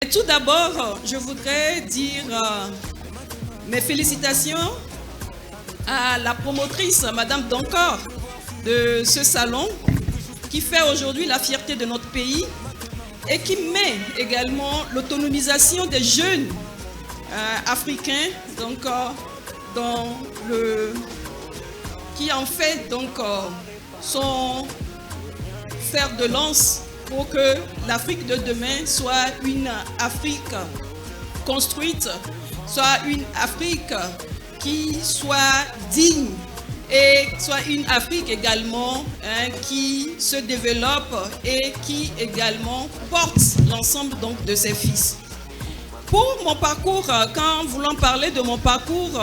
Mais tout d'abord, je voudrais dire mes félicitations à la promotrice, Madame Doncor, de ce salon, qui fait aujourd'hui la fierté de notre pays et qui met également l'autonomisation des jeunes africains, donc, qui en fait donc, son fer de lance pour que l'Afrique de demain soit une Afrique construite, soit une Afrique qui soit digne et soit une Afrique également qui se développe et qui également porte l'ensemble donc de ses fils. Pour mon parcours, quand voulant parler de mon parcours,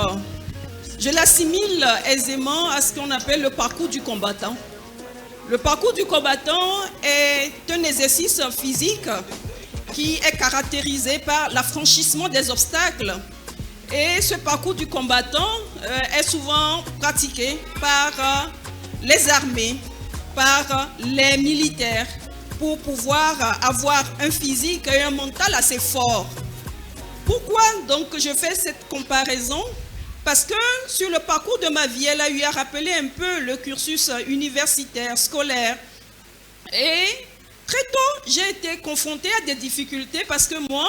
je l'assimile aisément à ce qu'on appelle le parcours du combattant. Le parcours du combattant est un exercice physique qui est caractérisé par l'affranchissement des obstacles. Et ce parcours du combattant est souvent pratiqué par les armées, par les militaires, pour pouvoir avoir un physique et un mental assez fort. Pourquoi donc je fais cette comparaison? Parce que sur le parcours de ma vie, elle a eu à rappeler un peu le cursus universitaire, scolaire. Et très tôt, j'ai été confrontée à des difficultés parce que moi,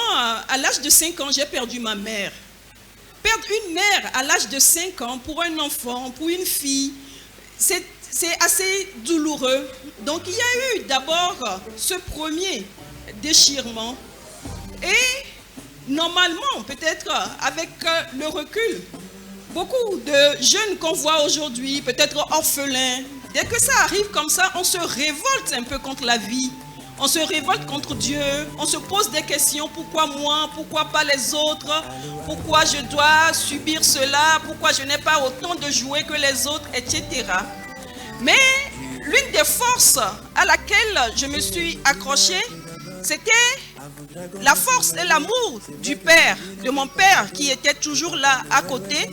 à l'âge de 5 ans, j'ai perdu ma mère. Perdre une mère à l'âge de 5 ans pour un enfant, pour une fille, c'est assez douloureux. Donc il y a eu d'abord ce premier déchirement. Et normalement, peut-être avec le recul, beaucoup de jeunes qu'on voit aujourd'hui, peut-être orphelins, dès que ça arrive comme ça, on se révolte un peu contre la vie. On se révolte contre Dieu, on se pose des questions, pourquoi moi, pourquoi pas les autres, pourquoi je dois subir cela, pourquoi je n'ai pas autant de jouets que les autres, etc. Mais l'une des forces à laquelle je me suis accrochée, c'était la force et l'amour du père, de mon père qui était toujours là à côté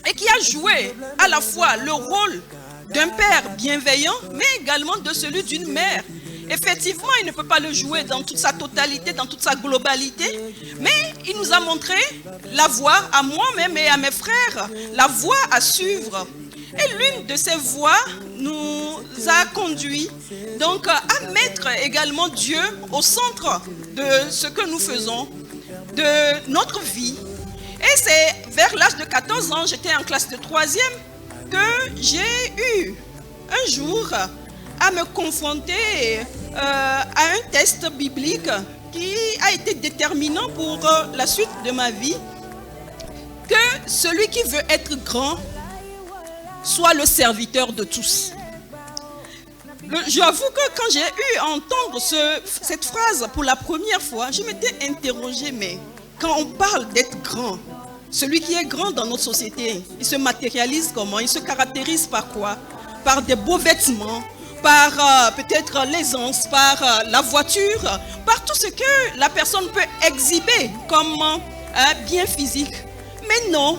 et qui a joué à la fois le rôle d'un père bienveillant, mais également de celui d'une mère. Effectivement, il ne peut pas le jouer dans toute sa totalité, dans toute sa globalité, mais il nous a montré la voie, à moi-même et à mes frères, la voie à suivre. Et l'une de ces voies nous a conduit donc à mettre également Dieu au centre de ce que nous faisons, de notre vie. Et c'est vers l'âge de 14 ans, j'étais en classe de 3e, que j'ai eu un jour à me confronter à un test biblique qui a été déterminant pour la suite de ma vie, que celui qui veut être grand soit le serviteur de tous. J'avoue que quand j'ai eu à entendre cette phrase pour la première fois, je m'étais interrogée, mais quand on parle d'être grand, celui qui est grand dans notre société, il se matérialise comment? Il se caractérise par quoi? Par des beaux vêtements, par peut-être l'aisance, par la voiture, par tout ce que la personne peut exhiber comme bien physique. Mais non,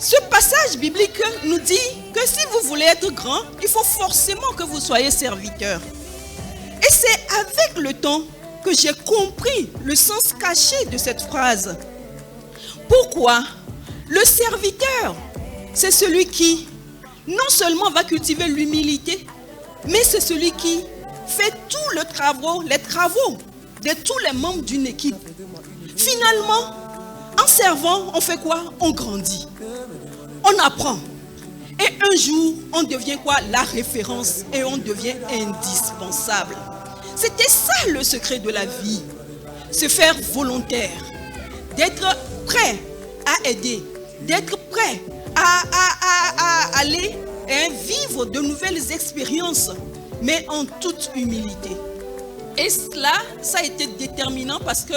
ce passage biblique nous dit que si vous voulez être grand, il faut forcément que vous soyez serviteur. Et c'est avec le temps que j'ai compris le sens caché de cette phrase. Pourquoi? Le serviteur, c'est celui qui non seulement va cultiver l'humilité, mais c'est celui qui fait les travaux de tous les membres d'une équipe. Finalement, en servant, on fait quoi? On grandit, on apprend. Et un jour, on devient quoi? La référence et on devient indispensable. C'était ça le secret de la vie. Se faire volontaire, d'être prêt à aider, d'être prêt à aller vivre de nouvelles expériences, mais en toute humilité. Et cela, ça a été déterminant parce que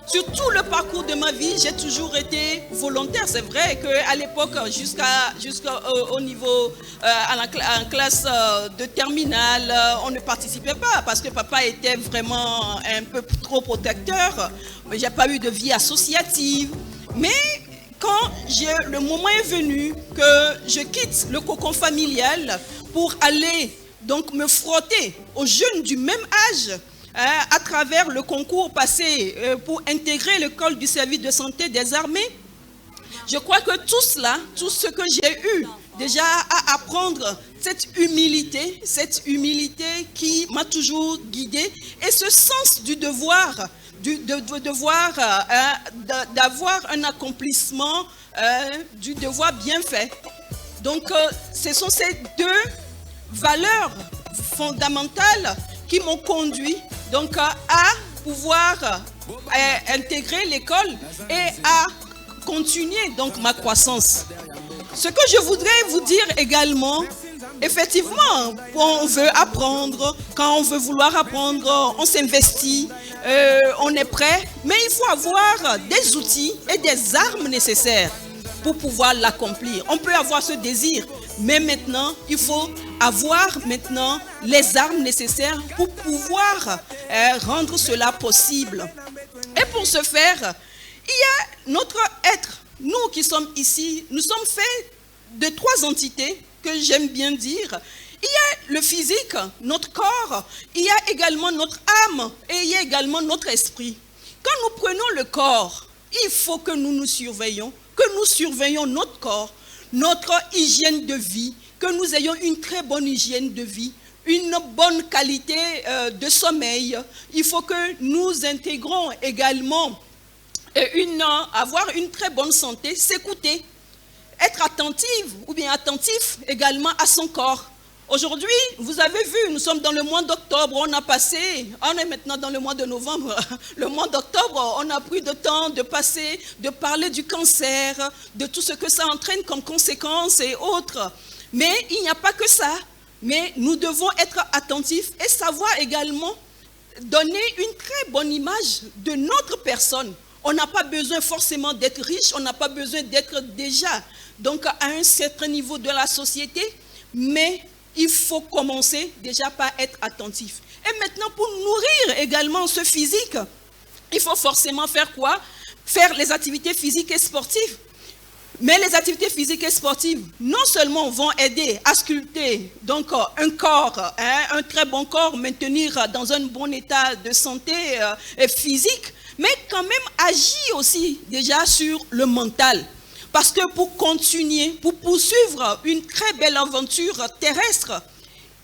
sur tout le parcours de ma vie, j'ai toujours été volontaire. C'est vrai qu'à l'époque, jusqu'au niveau, en classe de terminale, on ne participait pas parce que papa était vraiment un peu trop protecteur. Mais j'ai pas eu de vie associative. Mais quand le moment est venu que je quitte le cocon familial pour aller donc me frotter aux jeunes du même âge, à travers le concours passé pour intégrer l'école du service de santé des armées. Je crois que tout cela, tout ce que j'ai eu déjà à apprendre, cette humilité qui m'a toujours guidée, et ce sens du devoir, d'avoir un accomplissement du devoir bien fait. Donc, ce sont ces deux valeurs fondamentales qui m'ont conduit donc, à pouvoir intégrer l'école et à continuer donc ma croissance. Ce que je voudrais vous dire également, effectivement, on veut apprendre, quand on veut vouloir apprendre, on s'investit, on est prêt, mais il faut avoir des outils et des armes nécessaires pour pouvoir l'accomplir. On peut avoir ce désir, mais maintenant, il faut avoir maintenant les armes nécessaires pour pouvoir rendre cela possible. Et pour ce faire, il y a notre être. Nous qui sommes ici, nous sommes faits de trois entités que j'aime bien dire. Il y a le physique, notre corps, il y a également notre âme et il y a également notre esprit. Quand nous prenons le corps, il faut que nous nous surveillons, que nous surveillons notre corps, notre hygiène de vie, que nous ayons une très bonne hygiène de vie, une bonne qualité de sommeil. Il faut que nous intégrons également avoir une très bonne santé, s'écouter, être attentive ou bien attentif également à son corps. Aujourd'hui, vous avez vu, nous sommes dans le mois d'octobre, on est maintenant dans le mois de novembre. Le mois d'octobre, on a pris le temps de parler du cancer, de tout ce que ça entraîne comme conséquences et autres. Mais il n'y a pas que ça. Mais nous devons être attentifs et savoir également donner une très bonne image de notre personne. On n'a pas besoin forcément d'être riche, on n'a pas besoin d'être déjà donc à un certain niveau de la société, mais il faut commencer déjà par être attentif. Et maintenant, pour nourrir également ce physique, il faut forcément faire quoi? Faire les activités physiques et sportives. Mais les activités physiques et sportives, non seulement vont aider à sculpter donc un corps, un très bon corps, maintenir dans un bon état de santé physique, mais quand même agit aussi déjà sur le mental. Parce que pour continuer, pour poursuivre une très belle aventure terrestre,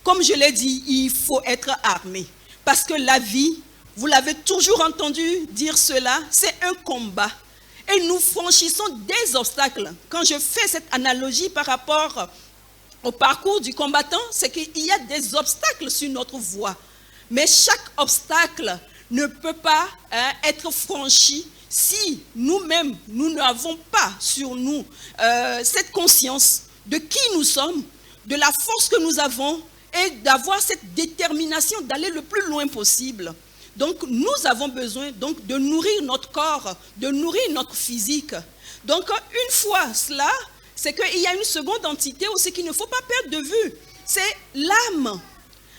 comme je l'ai dit, il faut être armé. Parce que la vie, vous l'avez toujours entendu dire cela, c'est un combat. Et nous franchissons des obstacles. Quand je fais cette analogie par rapport au parcours du combattant, c'est qu'il y a des obstacles sur notre voie. Mais chaque obstacle ne peut pas être franchi si nous-mêmes, nous n'avons pas sur nous cette conscience de qui nous sommes, de la force que nous avons et d'avoir cette détermination d'aller le plus loin possible. Donc, nous avons besoin donc, de nourrir notre corps, de nourrir notre physique. Donc, une fois cela, c'est qu'il y a une seconde entité aussi qu'il ne faut pas perdre de vue. C'est l'âme.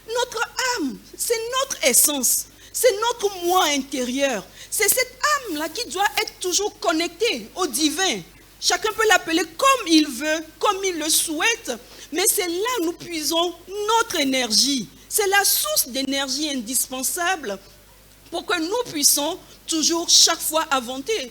Notre âme, c'est notre essence. C'est notre moi intérieur. C'est cette âme-là qui doit être toujours connectée au divin. Chacun peut l'appeler comme il veut, comme il le souhaite. Mais c'est là que nous puisons notre énergie. C'est la source d'énergie indispensable pour que nous puissions toujours chaque fois avancer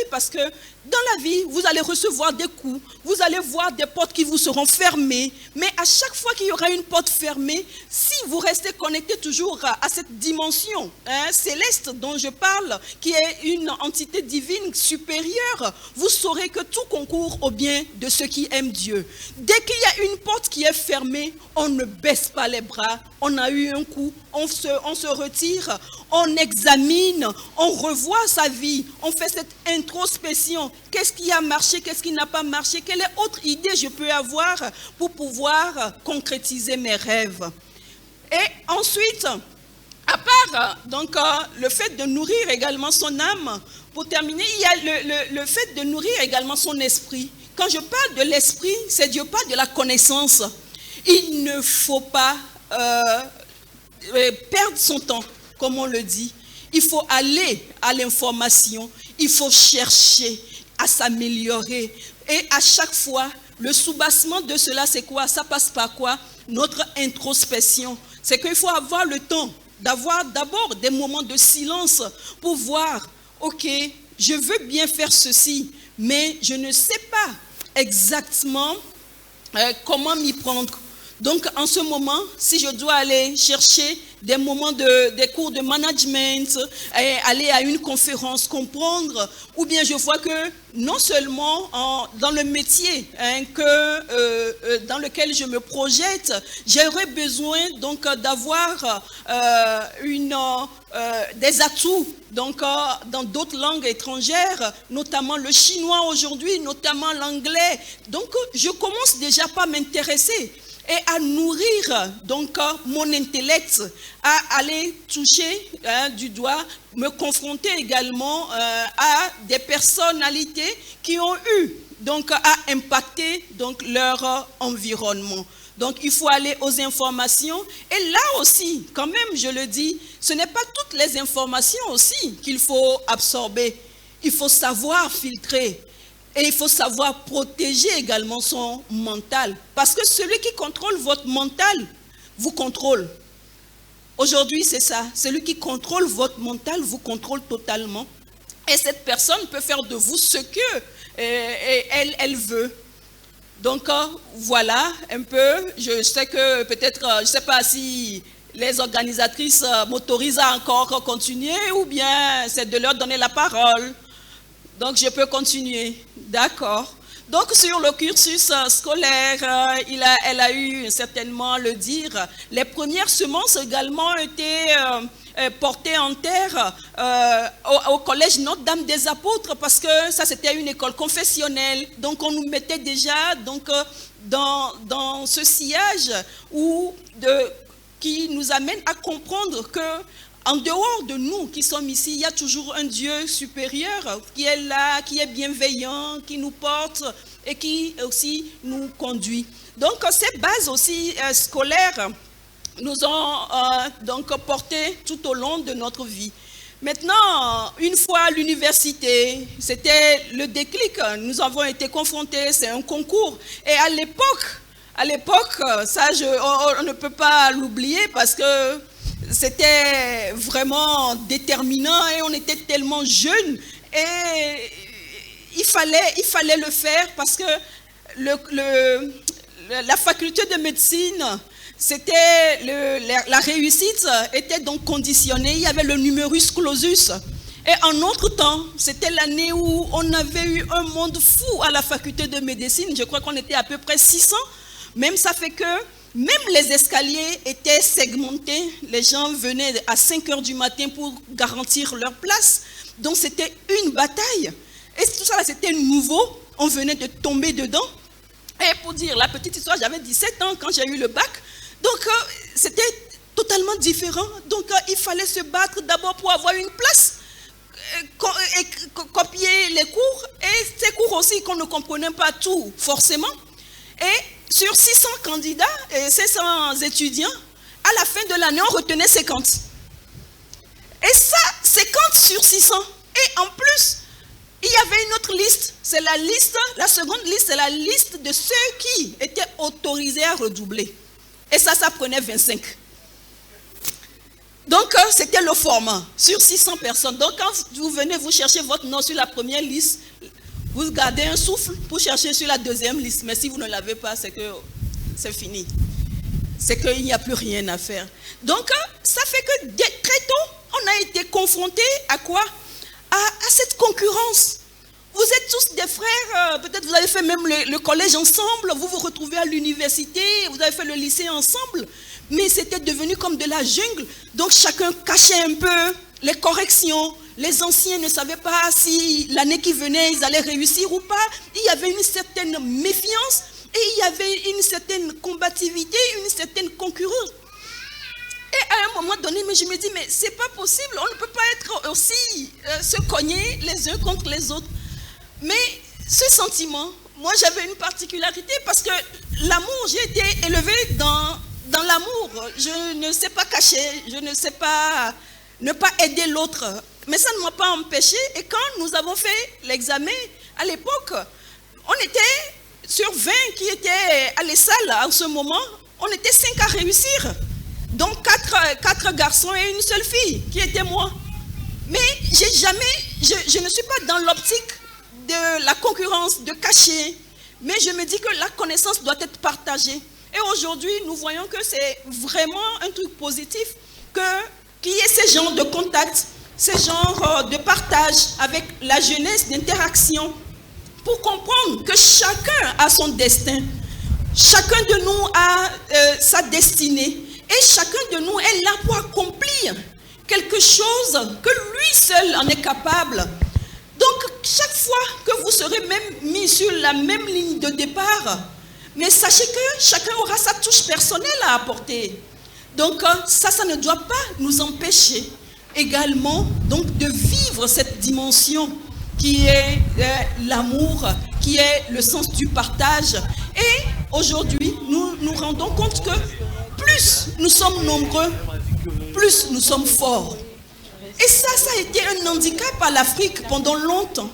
parce que dans la vie, vous allez recevoir des coups, vous allez voir des portes qui vous seront fermées, mais à chaque fois qu'il y aura une porte fermée, si vous restez connecté toujours à cette dimension céleste dont je parle, qui est une entité divine supérieure, vous saurez que tout concourt au bien de ceux qui aiment Dieu. Dès qu'il y a une porte qui est fermée, on ne baisse pas les bras, on a eu un coup, on se retire, on examine, on revoit sa vie, on fait cette introspection. Qu'est-ce qui a marché, qu'est-ce qui n'a pas marché, quelle autre idée je peux avoir pour pouvoir concrétiser mes rêves. Et ensuite, à part donc, le fait de nourrir également son âme, pour terminer, il y a le fait de nourrir également son esprit. Quand je parle de l'esprit, c'est Dieu parle de la connaissance. Il ne faut pas perdre son temps, comme on le dit. Il faut aller à l'information, il faut chercher à s'améliorer. Et à chaque fois, le soubassement de cela, c'est quoi? Ça passe par quoi? Notre introspection. C'est qu'il faut avoir le temps d'avoir d'abord des moments de silence pour voir, ok, je veux bien faire ceci, mais je ne sais pas exactement comment m'y prendre. Donc, en ce moment, si je dois aller chercher des moments des cours de management, aller à une conférence, comprendre, ou bien je vois que non seulement dans le métier dans lequel je me projette, j'aurais besoin donc d'avoir des atouts donc, dans d'autres langues étrangères, notamment le chinois aujourd'hui, notamment l'anglais. Donc, je commence déjà par m'intéresser et à nourrir donc mon intellect, à aller toucher du doigt, me confronter également à des personnalités qui ont eu donc à impacter donc leur environnement. Donc il faut aller aux informations et là aussi, quand même je le dis, ce n'est pas toutes les informations aussi qu'il faut absorber. Il faut savoir filtrer. Et il faut savoir protéger également son mental. Parce que celui qui contrôle votre mental, vous contrôle. Aujourd'hui, c'est ça. Celui qui contrôle votre mental, vous contrôle totalement. Et cette personne peut faire de vous ce que elle veut. Donc, voilà un peu. Je sais que peut-être, je ne sais pas si les organisatrices m'autorisent à encore continuer ou bien c'est de leur donner la parole. Donc, je peux continuer. D'accord. Donc, sur le cursus scolaire, elle a eu certainement le dire. Les premières semences également ont été portées en terre au collège Notre-Dame des Apôtres parce que ça, c'était une école confessionnelle. Donc, on nous mettait déjà donc, dans ce sillage qui nous amène à comprendre que en dehors de nous qui sommes ici, il y a toujours un Dieu supérieur qui est là, qui est bienveillant, qui nous porte et qui aussi nous conduit. Donc, ces bases aussi scolaires nous ont donc porté tout au long de notre vie. Maintenant, une fois à l'université, c'était le déclic. Nous avons été confrontés, c'est un concours. Et à l'époque, ça, on ne peut pas l'oublier parce que c'était vraiment déterminant et on était tellement jeunes et il fallait le faire parce que la faculté de médecine, la réussite était donc conditionnée, il y avait le numerus clausus. Et en notre temps, c'était l'année où on avait eu un monde fou à la faculté de médecine, je crois qu'on était à peu près 600, même ça fait que même les escaliers étaient segmentés. Les gens venaient à 5 h du matin pour garantir leur place. Donc, c'était une bataille. Et tout ça, c'était nouveau. On venait de tomber dedans. Et pour dire la petite histoire, j'avais 17 ans quand j'ai eu le bac. Donc, c'était totalement différent. Donc, il fallait se battre d'abord pour avoir une place, copier les cours. Et ces cours aussi qu'on ne comprenait pas tout, forcément. Et sur 600 candidats et 500 étudiants, à la fin de l'année, on retenait 50. Et ça, 50 sur 600. Et en plus, il y avait une autre liste. C'est la seconde liste, c'est la liste de ceux qui étaient autorisés à redoubler. Et ça prenait 25. Donc, c'était le format sur 600 personnes. Donc, quand vous venez, vous cherchez votre nom sur la première liste, vous gardez un souffle pour chercher sur la deuxième liste. Mais si vous ne l'avez pas, c'est que c'est fini. C'est qu'il n'y a plus rien à faire. Donc, ça fait que très tôt, on a été confrontés à quoi? À cette concurrence. Vous êtes tous des frères, peut-être vous avez fait même le collège ensemble, vous vous retrouvez à l'université, vous avez fait le lycée ensemble, mais c'était devenu comme de la jungle. Donc, chacun cachait un peu les corrections. Les anciens ne savaient pas si l'année qui venait, ils allaient réussir ou pas. Il y avait une certaine méfiance et il y avait une certaine combativité, une certaine concurrence. Et à un moment donné, je me dis, mais c'est pas possible, on ne peut pas être aussi se cogner les uns contre les autres. Mais ce sentiment, moi j'avais une particularité parce que l'amour, j'ai été élevée dans l'amour. Je ne sais pas cacher, je ne sais pas ne pas aider l'autre. Mais ça ne m'a pas empêché. Et quand nous avons fait l'examen, à l'époque, on était sur 20 qui étaient à l'ESSAL en ce moment, on était 5 à réussir. Donc quatre garçons et une seule fille, qui était moi. Mais je ne suis pas dans l'optique de la concurrence, de cacher. Mais je me dis que la connaissance doit être partagée. Et aujourd'hui, nous voyons que c'est vraiment un truc positif qu'il y ait ces genres de contacts, ces genres de partage avec la jeunesse, d'interaction, pour comprendre que chacun a son destin. Chacun de nous a sa destinée. Et chacun de nous est là pour accomplir quelque chose que lui seul en est capable. Donc, chaque fois que vous serez même mis sur la même ligne de départ, mais sachez que chacun aura sa touche personnelle à apporter. Donc, ça ne doit pas nous empêcher également donc, de vivre cette dimension qui est l'amour, qui est le sens du partage. Et aujourd'hui, nous nous rendons compte que plus nous sommes nombreux, plus nous sommes forts. Et ça a été un handicap à l'Afrique pendant longtemps.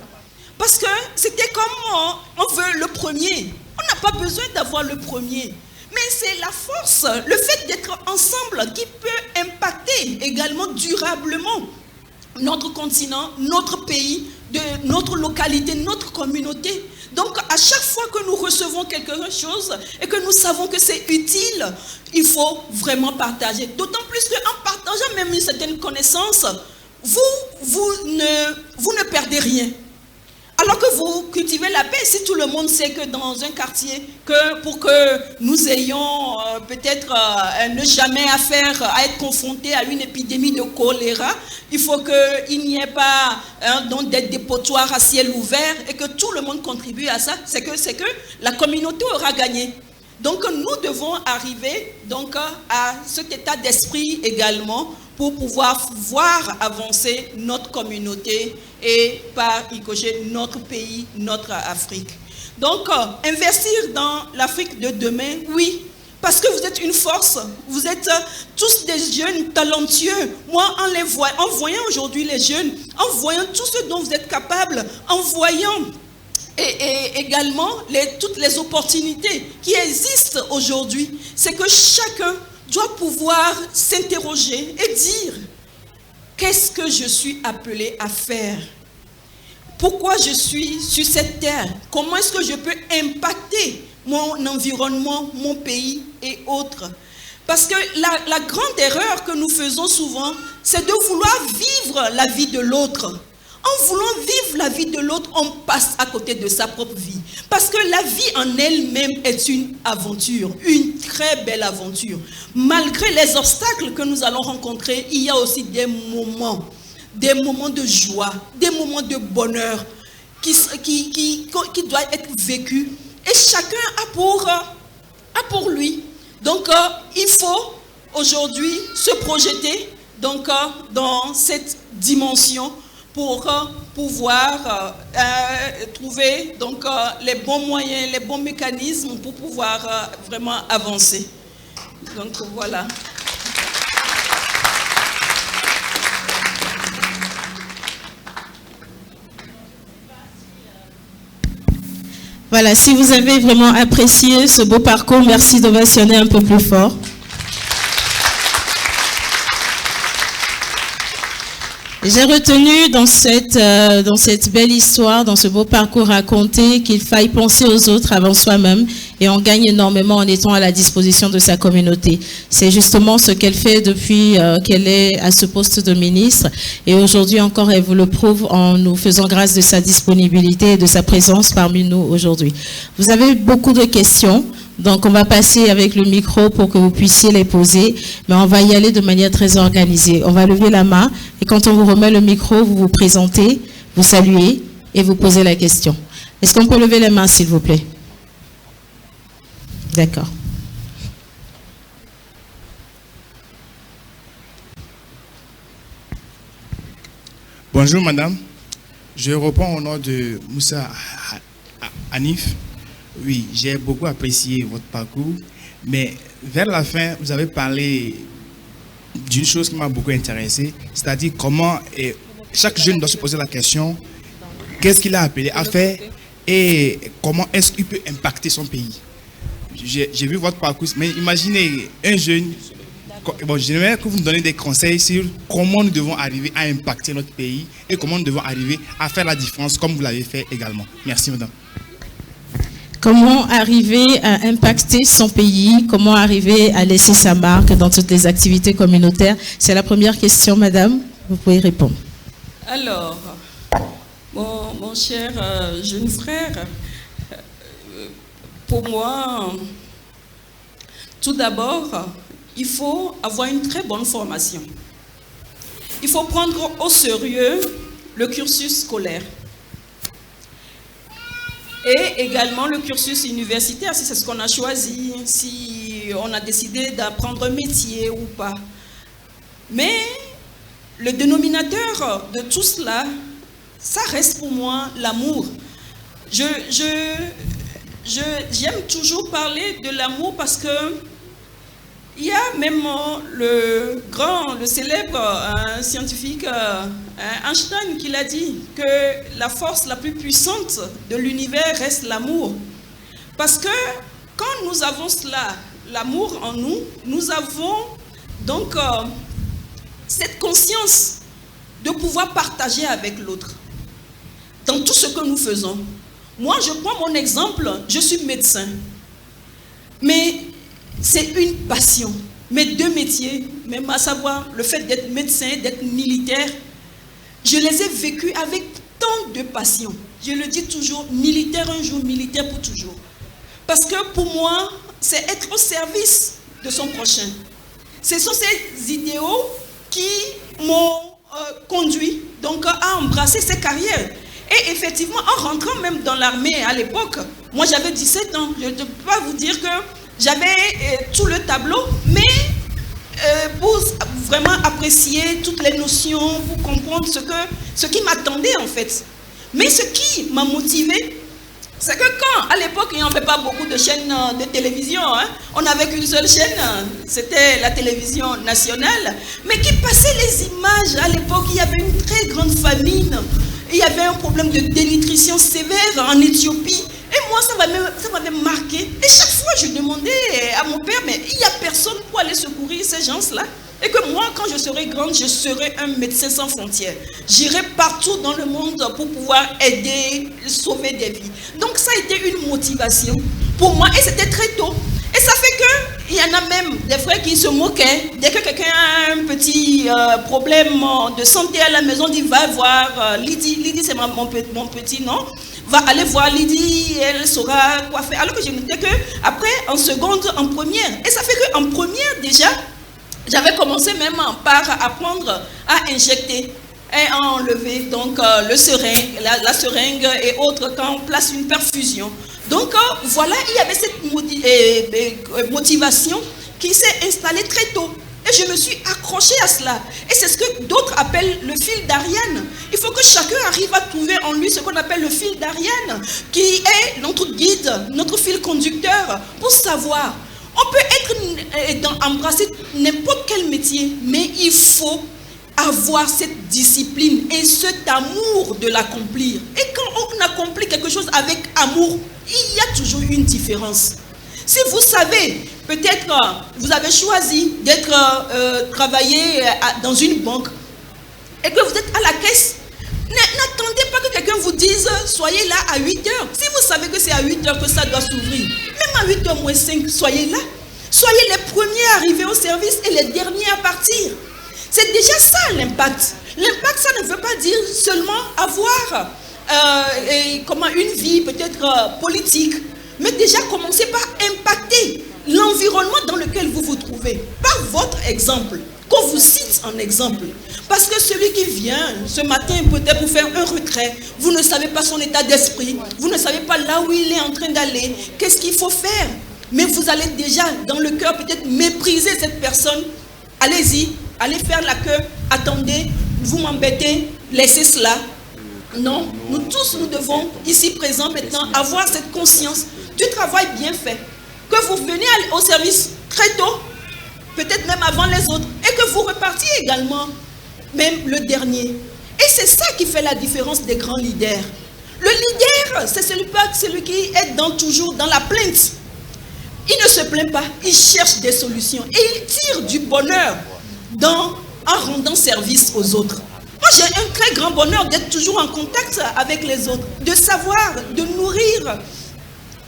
Parce que c'était comme on veut le premier. On n'a pas besoin d'avoir le premier. Mais c'est la force, le fait d'être ensemble qui peut impacter également durablement notre continent, notre pays, notre localité, notre communauté. Donc, à chaque fois que nous recevons quelque chose et que nous savons que c'est utile, il faut vraiment partager. D'autant plus qu'en partageant même une certaine connaissance, vous ne perdez rien. Alors que vous cultivez la paix, si tout le monde sait que dans un quartier, pour que nous ayons peut-être ne jamais à être confrontés à une épidémie de choléra, il faut qu'il n'y ait pas donc des dépotoirs à ciel ouvert et que tout le monde contribue à ça, c'est que la communauté aura gagné. Donc nous devons arriver donc, à cet état d'esprit également pour pouvoir voir avancer notre communauté et par y cocher notre pays, notre Afrique. Donc, investir dans l'Afrique de demain, oui, parce que vous êtes une force, vous êtes tous des jeunes talentueux. Moi, en voyant aujourd'hui les jeunes, en voyant tout ce dont vous êtes capables, en voyant et également toutes les opportunités qui existent aujourd'hui, c'est que chacun doit pouvoir s'interroger et dire qu'est-ce que je suis appelé à faire? Pourquoi je suis sur cette terre? Comment est-ce que je peux impacter mon environnement, mon pays et autres? Parce que la grande erreur que nous faisons souvent, c'est de vouloir vivre la vie de l'autre. En voulant vivre la vie de l'autre, on passe à côté de sa propre vie. Parce que la vie en elle-même est une aventure, une très belle aventure. Malgré les obstacles que nous allons rencontrer, il y a aussi des moments de joie, des moments de bonheur qui doivent être vécus. Et chacun a pour lui. Donc, il faut aujourd'hui se projeter donc, dans cette dimension pour pouvoir trouver donc, les bons moyens, les bons mécanismes pour pouvoir vraiment avancer. Donc voilà. Voilà, si vous avez vraiment apprécié ce beau parcours, merci d'ovationner un peu plus fort. J'ai retenu dans cette belle histoire, dans ce beau parcours raconté, qu'il faille penser aux autres avant soi-même et on gagne énormément en étant à la disposition de sa communauté. C'est justement ce qu'elle fait depuis qu'elle est à ce poste de ministre et aujourd'hui encore elle vous le prouve en nous faisant grâce de sa disponibilité et de sa présence parmi nous aujourd'hui. Vous avez beaucoup de questions. Donc, on va passer avec le micro pour que vous puissiez les poser, mais on va y aller de manière très organisée. On va lever la main et quand on vous remet le micro, vous vous présentez, vous saluez et vous posez la question. Est-ce qu'on peut lever les mains, s'il vous plaît? D'accord. Bonjour, madame. Je reprends au nom de Moussa Hanif. Oui, j'ai beaucoup apprécié votre parcours, mais vers la fin, vous avez parlé d'une chose qui m'a beaucoup intéressé, c'est-à-dire comment chaque jeune doit se poser la question, qu'est-ce qu'il a appelé à faire et comment est-ce qu'il peut impacter son pays. J'ai vu votre parcours, mais imaginez un jeune bon, j'aimerais que vous nous donniez des conseils sur comment nous devons arriver à impacter notre pays et comment nous devons arriver à faire la différence comme vous l'avez fait également. Merci, madame. Comment arriver à impacter son pays? Comment arriver à laisser sa marque dans toutes les activités communautaires? C'est la première question, madame. Vous pouvez répondre. Alors, mon cher jeune frère, pour moi, tout d'abord, il faut avoir une très bonne formation. Il faut prendre au sérieux le cursus scolaire. Et également le cursus universitaire, si c'est ce qu'on a choisi, si on a décidé d'apprendre un métier ou pas. Mais le dénominateur de tout cela, ça reste pour moi l'amour. J'aime toujours parler de l'amour parce que il y a même le célèbre scientifique Einstein qui l'a dit, que la force la plus puissante de l'univers reste l'amour. Parce que quand nous avons cela, l'amour en nous, nous avons donc cette conscience de pouvoir partager avec l'autre dans tout ce que nous faisons. Moi, je prends mon exemple, je suis médecin. Mais c'est une passion. Mes deux métiers, même à savoir le fait d'être médecin, d'être militaire, je les ai vécus avec tant de passion. Je le dis toujours, militaire un jour, militaire pour toujours. Parce que pour moi, c'est être au service de son prochain. Ce sont ces idéaux qui m'ont conduit donc, à embrasser ces carrières. Et effectivement, en rentrant même dans l'armée à l'époque, moi j'avais 17 ans, je ne peux pas vous dire que j'avais tout le tableau, mais pour vraiment apprécier toutes les notions, pour comprendre ce qui m'attendait en fait. Mais ce qui m'a motivé, c'est que quand, à l'époque, il n'y avait pas beaucoup de chaînes de télévision, hein, on n'avait qu'une seule chaîne, c'était la télévision nationale, mais qui passait les images. À l'époque, il y avait une très grande famine, il y avait un problème de dénutrition sévère en Éthiopie. Et moi, ça m'avait marqué. Et chaque fois, je demandais à mon père, mais il n'y a personne pour aller secourir ces gens-là. Et que moi, quand je serai grande, je serai un médecin sans frontières. J'irai partout dans le monde pour pouvoir aider, sauver des vies. Donc, ça a été une motivation pour moi. Et c'était très tôt. Et ça fait qu'il y en a même des frères qui se moquaient. Dès que quelqu'un a un petit problème de santé à la maison, dit va voir Lydie. Lydie, c'est mon petit nom. Va aller voir Lydie, elle saura quoi faire. Alors que je n'étais qu'après, en seconde, en première. Et ça fait qu'en première, déjà, j'avais commencé même par apprendre à injecter et à enlever donc, la seringue et autres quand on place une perfusion. Donc voilà, il y avait cette motivation qui s'est installée très tôt. Et je me suis accrochée à cela. Et c'est ce que d'autres appellent le fil d'Ariane. Il faut que chacun arrive à trouver en lui ce qu'on appelle le fil d'Ariane, qui est notre guide, notre fil conducteur, pour savoir. On peut embrasser n'importe quel métier, mais il faut avoir cette discipline et cet amour de l'accomplir. Et quand on accomplit quelque chose avec amour, il y a toujours une différence. Si vous savez, peut-être vous avez choisi d'être travailler dans une banque et que vous êtes à la caisse, n'attendez pas que quelqu'un vous dise soyez là à 8 heures. Si vous savez que c'est à 8 heures que ça doit s'ouvrir, même à 8 h moins 5, soyez là. Soyez les premiers à arriver au service et les derniers à partir. C'est déjà ça l'impact. L'impact, ça ne veut pas dire seulement avoir une vie peut-être politique, mais déjà commencer par impacter l'environnement dans lequel vous vous trouvez, par votre exemple, qu'on vous cite en exemple. Parce que celui qui vient ce matin peut-être pour faire un retrait, vous ne savez pas son état d'esprit, vous ne savez pas là où il est en train d'aller, qu'est-ce qu'il faut faire. Mais vous allez déjà dans le cœur peut-être mépriser cette personne. Allez-y, allez faire la queue, attendez, vous m'embêtez, laissez cela. Non, nous tous, nous devons, ici présents maintenant, avoir cette conscience du travail bien fait. Que vous venez au service très tôt, peut-être même avant les autres, et que vous repartiez également, même le dernier. Et c'est ça qui fait la différence des grands leaders. Le leader, c'est celui qui est toujours dans la plainte. il ne se plaint pas, il cherche des solutions et il tire du bonheur en rendant service aux autres. Moi, j'ai un très grand bonheur d'être toujours en contact avec les autres, de savoir, de nourrir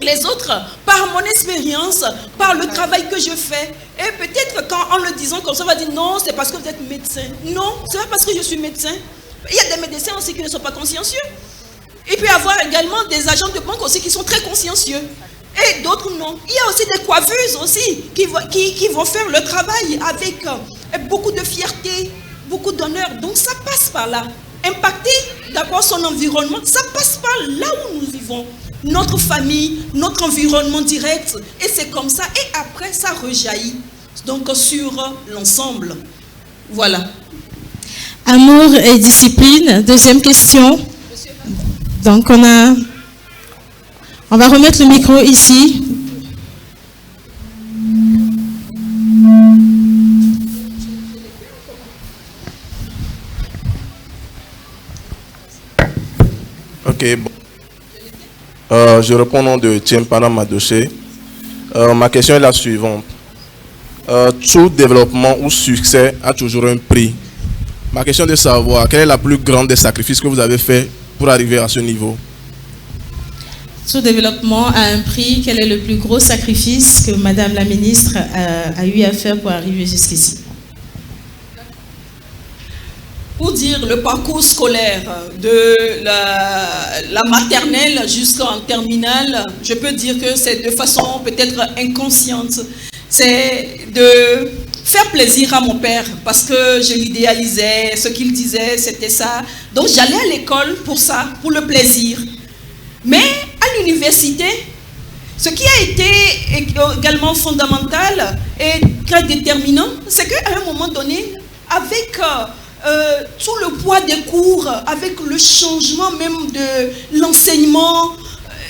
les autres par mon expérience, par le travail que je fais. Et peut-être quand en le disant comme ça, on va dire non, c'est parce que vous êtes médecin. Non, c'est pas parce que je suis médecin. Il y a des médecins aussi qui ne sont pas consciencieux. Il peut y avoir également des agents de banque aussi qui sont très consciencieux. Et d'autres non. Il y a aussi des coiffeuses aussi qui vont faire le travail avec beaucoup de fierté, beaucoup d'honneur. Donc ça passe par là. Impacter d'abord son environnement, ça passe par là où nous vivons. Notre famille, notre environnement direct. Et c'est comme ça. Et après, ça rejaillit donc sur l'ensemble. Voilà. Amour et discipline. Deuxième question. Donc on va remettre le micro ici. Ok, bon. Je réponds au nom de Tiempana Madoché. Ma question est la suivante. Tout développement ou succès a toujours un prix. Ma question est de savoir quelle est la plus grande des sacrifices que vous avez fait pour arriver à ce niveau. Tout développement a un prix. Quel est le plus gros sacrifice que Madame la ministre a eu à faire pour arriver jusqu'ici? Pour dire le parcours scolaire de la maternelle jusqu'en terminale, je peux dire que c'est de façon peut-être inconsciente. C'est de faire plaisir à mon père parce que je l'idéalisais, ce qu'il disait, c'était ça. Donc j'allais à l'école pour ça, pour le plaisir. Mais à l'université, ce qui a été également fondamental et très déterminant, c'est qu'à un moment donné, avec tout le poids des cours, avec le changement même de l'enseignement,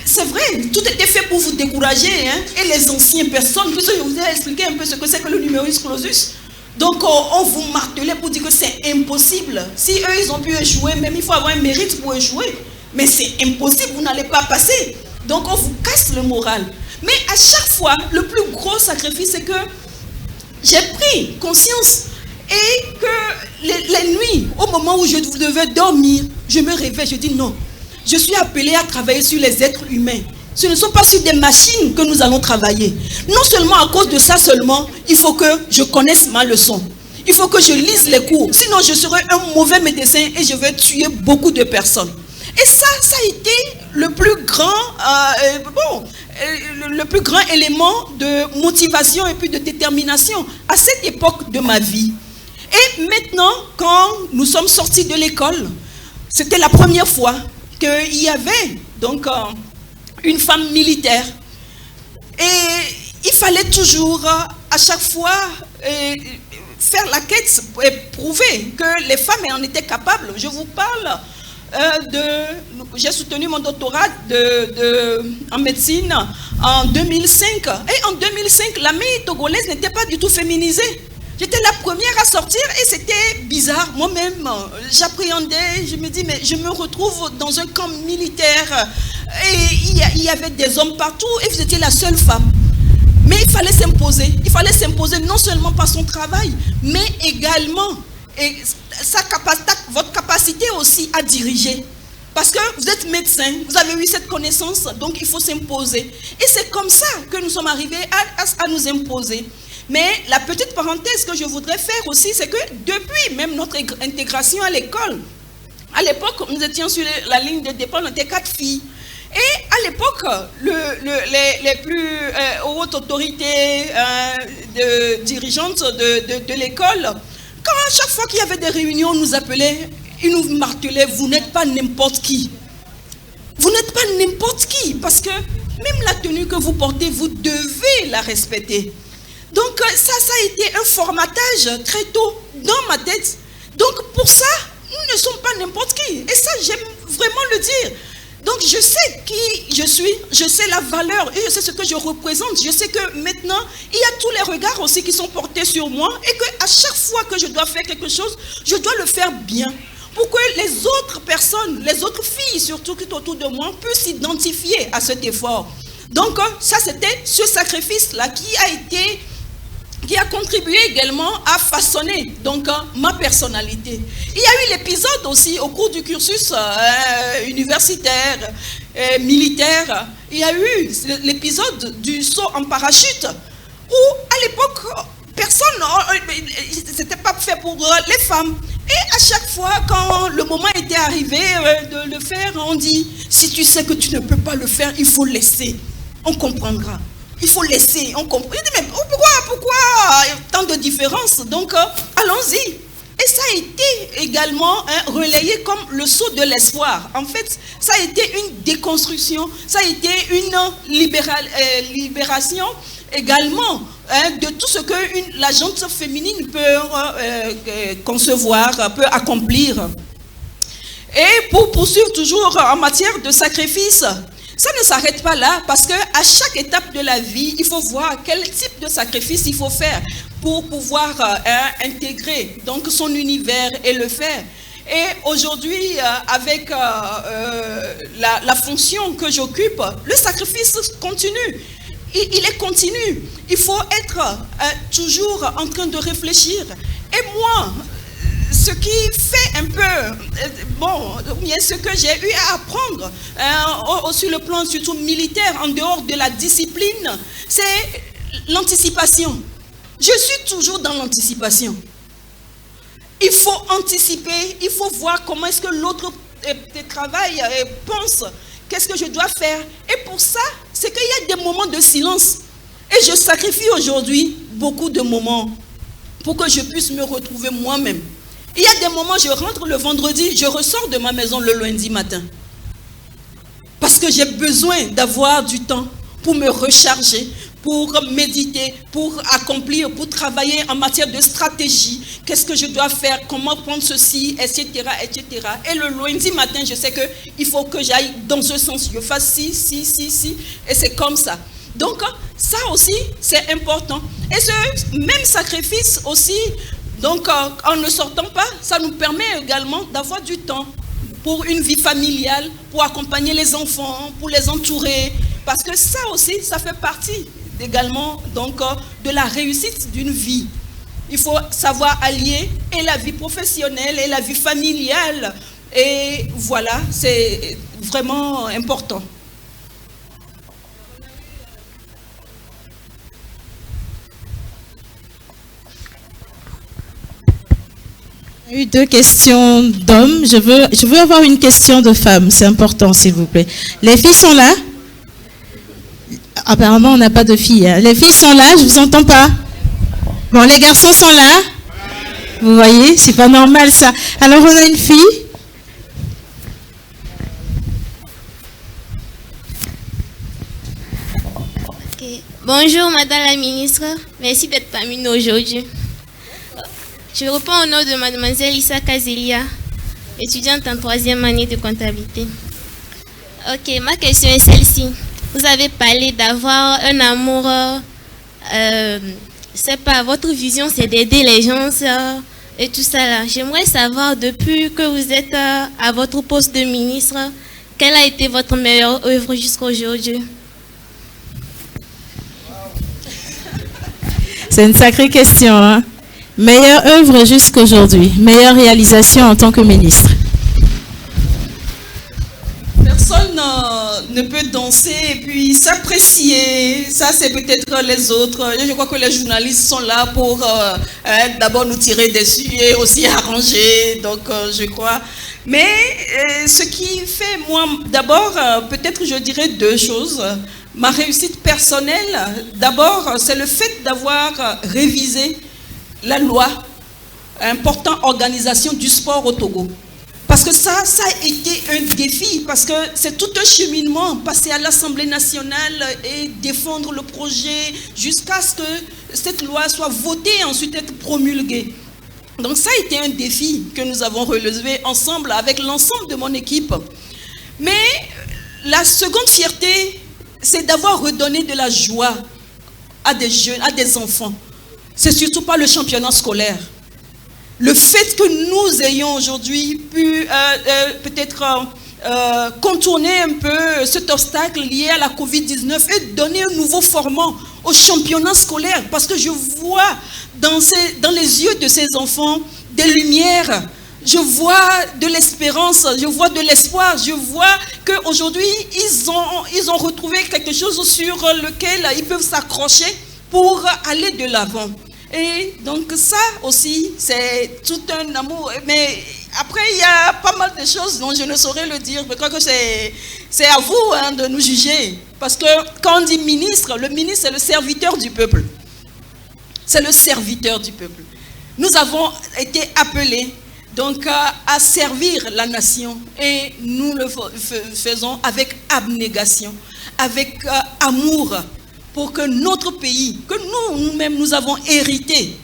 c'est vrai, tout était fait pour vous décourager, hein, et les anciennes personnes, puisque je vous ai expliqué un peu ce que c'est que le numerus clausus. Donc on vous martelait pour dire que c'est impossible. Si eux ils ont pu échouer, même il faut avoir un mérite pour échouer. Mais c'est impossible, vous n'allez pas passer. Donc on vous casse le moral. Mais à chaque fois, le plus gros sacrifice, c'est que j'ai pris conscience et que les nuits, au moment où je devais dormir, je me réveille, je dis non. Je suis appelé à travailler sur les êtres humains. Ce ne sont pas sur des machines que nous allons travailler. Non seulement à cause de ça seulement, il faut que je connaisse ma leçon. Il faut que je lise les cours. Sinon, je serai un mauvais médecin et je vais tuer beaucoup de personnes. Et ça a été le plus grand, le plus grand élément de motivation et puis de détermination à cette époque de ma vie. Et maintenant, quand nous sommes sortis de l'école, c'était la première fois qu'il y avait donc une femme militaire. Et il fallait toujours, à chaque fois, faire la quête et prouver que les femmes en étaient capables. Je vous parle j'ai soutenu mon doctorat en médecine en 2005. Et en 2005, l'armée togolaise n'était pas du tout féminisée. J'étais la première à sortir et c'était bizarre. Moi-même, j'appréhendais, je me dis, mais je me retrouve dans un camp militaire et il y avait des hommes partout et vous étiez la seule femme. Mais il fallait s'imposer. Il fallait s'imposer non seulement par son travail, mais également et votre capacité aussi à diriger. Parce que vous êtes médecin, vous avez eu cette connaissance, donc il faut s'imposer. Et c'est comme ça que nous sommes arrivés à nous imposer. Mais la petite parenthèse que je voudrais faire aussi, c'est que depuis même notre intégration à l'école, à l'époque, nous étions sur la ligne de départ, on était 4 filles. Et à l'époque, les plus hautes autorités dirigeantes de l'école, quand à chaque fois qu'il y avait des réunions, on nous appelait, ils nous martelaient, vous n'êtes pas n'importe qui. Vous n'êtes pas n'importe qui, parce que même la tenue que vous portez, vous devez la respecter. Donc ça a été un formatage très tôt dans ma tête. Donc pour ça, nous ne sommes pas n'importe qui. Et ça, j'aime vraiment le dire. Donc je sais qui je suis, je sais la valeur et je sais ce que je représente. Je sais que maintenant, il y a tous les regards aussi qui sont portés sur moi et qu'à chaque fois que je dois faire quelque chose, je dois le faire bien. Pour que les autres personnes, les autres filles surtout qui sont autour de moi, puissent s'identifier à cet effort. Donc, ça, c'était ce sacrifice-là qui a contribué également à façonner donc ma personnalité. Il y a eu l'épisode aussi au cours du cursus universitaire, militaire. Il y a eu l'épisode du saut en parachute où à l'époque personne, c'était pas fait pour les femmes. Et à chaque fois quand le moment était arrivé de le faire, on dit si tu sais que tu ne peux pas le faire, il faut laisser. On comprendra. Il faut laisser, on comprend. Il dit, mais pourquoi tant de différences? Donc, allons-y. Et ça a été également relayé comme le saut de l'espoir. En fait, ça a été une déconstruction, ça a été une libération également de tout ce que la gente féminine peut concevoir, peut accomplir. Et pour poursuivre toujours en matière de sacrifice, ça ne s'arrête pas là parce qu'à chaque étape de la vie, il faut voir quel type de sacrifice il faut faire pour pouvoir intégrer donc son univers et le faire. Et aujourd'hui, avec la fonction que j'occupe, le sacrifice continue. Il est continu. Il faut être toujours en train de réfléchir. Et moi, ce qui fait un peu, ce que j'ai eu à apprendre sur le plan surtout militaire, en dehors de la discipline, c'est l'anticipation. Je suis toujours dans l'anticipation. Il faut anticiper, il faut voir comment est-ce que l'autre travaille, pense, qu'est-ce que je dois faire. Et pour ça, c'est qu'il y a des moments de silence. Et je sacrifie aujourd'hui beaucoup de moments pour que je puisse me retrouver moi-même. Il y a des moments, je rentre le vendredi, je ressors de ma maison le lundi matin. Parce que j'ai besoin d'avoir du temps pour me recharger, pour méditer, pour accomplir, pour travailler en matière de stratégie. Qu'est-ce que je dois faire, comment prendre ceci, etc., etc. Et le lundi matin, je sais qu'il faut que j'aille dans ce sens, je fasse ci, et c'est comme ça. Donc, ça aussi, c'est important. Et ce même sacrifice aussi, donc, en ne sortant pas, ça nous permet également d'avoir du temps pour une vie familiale, pour accompagner les enfants, pour les entourer. Parce que ça aussi, ça fait partie également donc, de la réussite d'une vie. Il faut savoir allier et la vie professionnelle et la vie familiale. Et voilà, c'est vraiment important. Il y a eu 2 questions d'hommes. Je veux avoir une question de femmes. C'est important, s'il vous plaît. Les filles sont là? Apparemment, on n'a pas de filles. Hein. Les filles sont là, je ne vous entends pas. Bon, les garçons sont là? Vous voyez, c'est pas normal ça. Alors, on a une fille. Okay. Bonjour, Madame la Ministre. Merci d'être parmi nous aujourd'hui. Je reprends au nom de Mademoiselle Issa Kazelia, étudiante en 3e année de comptabilité. Ok, ma question est celle-ci. Vous avez parlé d'avoir un amour, c'est pas votre vision, c'est d'aider les gens et tout ça là. J'aimerais savoir, depuis que vous êtes à votre poste de ministre, quelle a été votre meilleure œuvre jusqu'à aujourd'hui? C'est une sacrée question, hein? Meilleure œuvre jusqu'à aujourd'hui, meilleure réalisation en tant que ministre. Personne ne peut danser et puis s'apprécier. Ça, c'est peut-être les autres. Je crois que les journalistes sont là pour d'abord nous tirer dessus et aussi arranger. Donc, je crois. Mais ce qui fait, moi, d'abord, peut-être je dirais 2 choses. Ma réussite personnelle, d'abord, c'est le fait d'avoir révisé la loi portant organisation du sport au Togo. Parce que ça a été un défi, parce que c'est tout un cheminement, passer à l'Assemblée nationale et défendre le projet jusqu'à ce que cette loi soit votée et ensuite être promulguée. Donc ça a été un défi que nous avons relevé ensemble avec l'ensemble de mon équipe. Mais la seconde fierté, c'est d'avoir redonné de la joie à des jeunes, à des enfants. C'est surtout pas le championnat scolaire. Le fait que nous ayons aujourd'hui pu peut-être contourner un peu cet obstacle lié à la Covid-19 et donner un nouveau format au championnat scolaire, parce que je vois dans les yeux de ces enfants des lumières, je vois de l'espérance, je vois de l'espoir, je vois qu'aujourd'hui ils ont retrouvé quelque chose sur lequel ils peuvent s'accrocher pour aller de l'avant. Et donc ça aussi, c'est tout un amour. Mais après, il y a pas mal de choses dont je ne saurais le dire. Je crois que c'est à vous de nous juger. Parce que quand on dit ministre, le ministre, c'est le serviteur du peuple. C'est le serviteur du peuple. Nous avons été appelés donc à servir la nation. Et nous le faisons avec abnégation, avec amour, pour que notre pays, que nous-mêmes nous avons hérité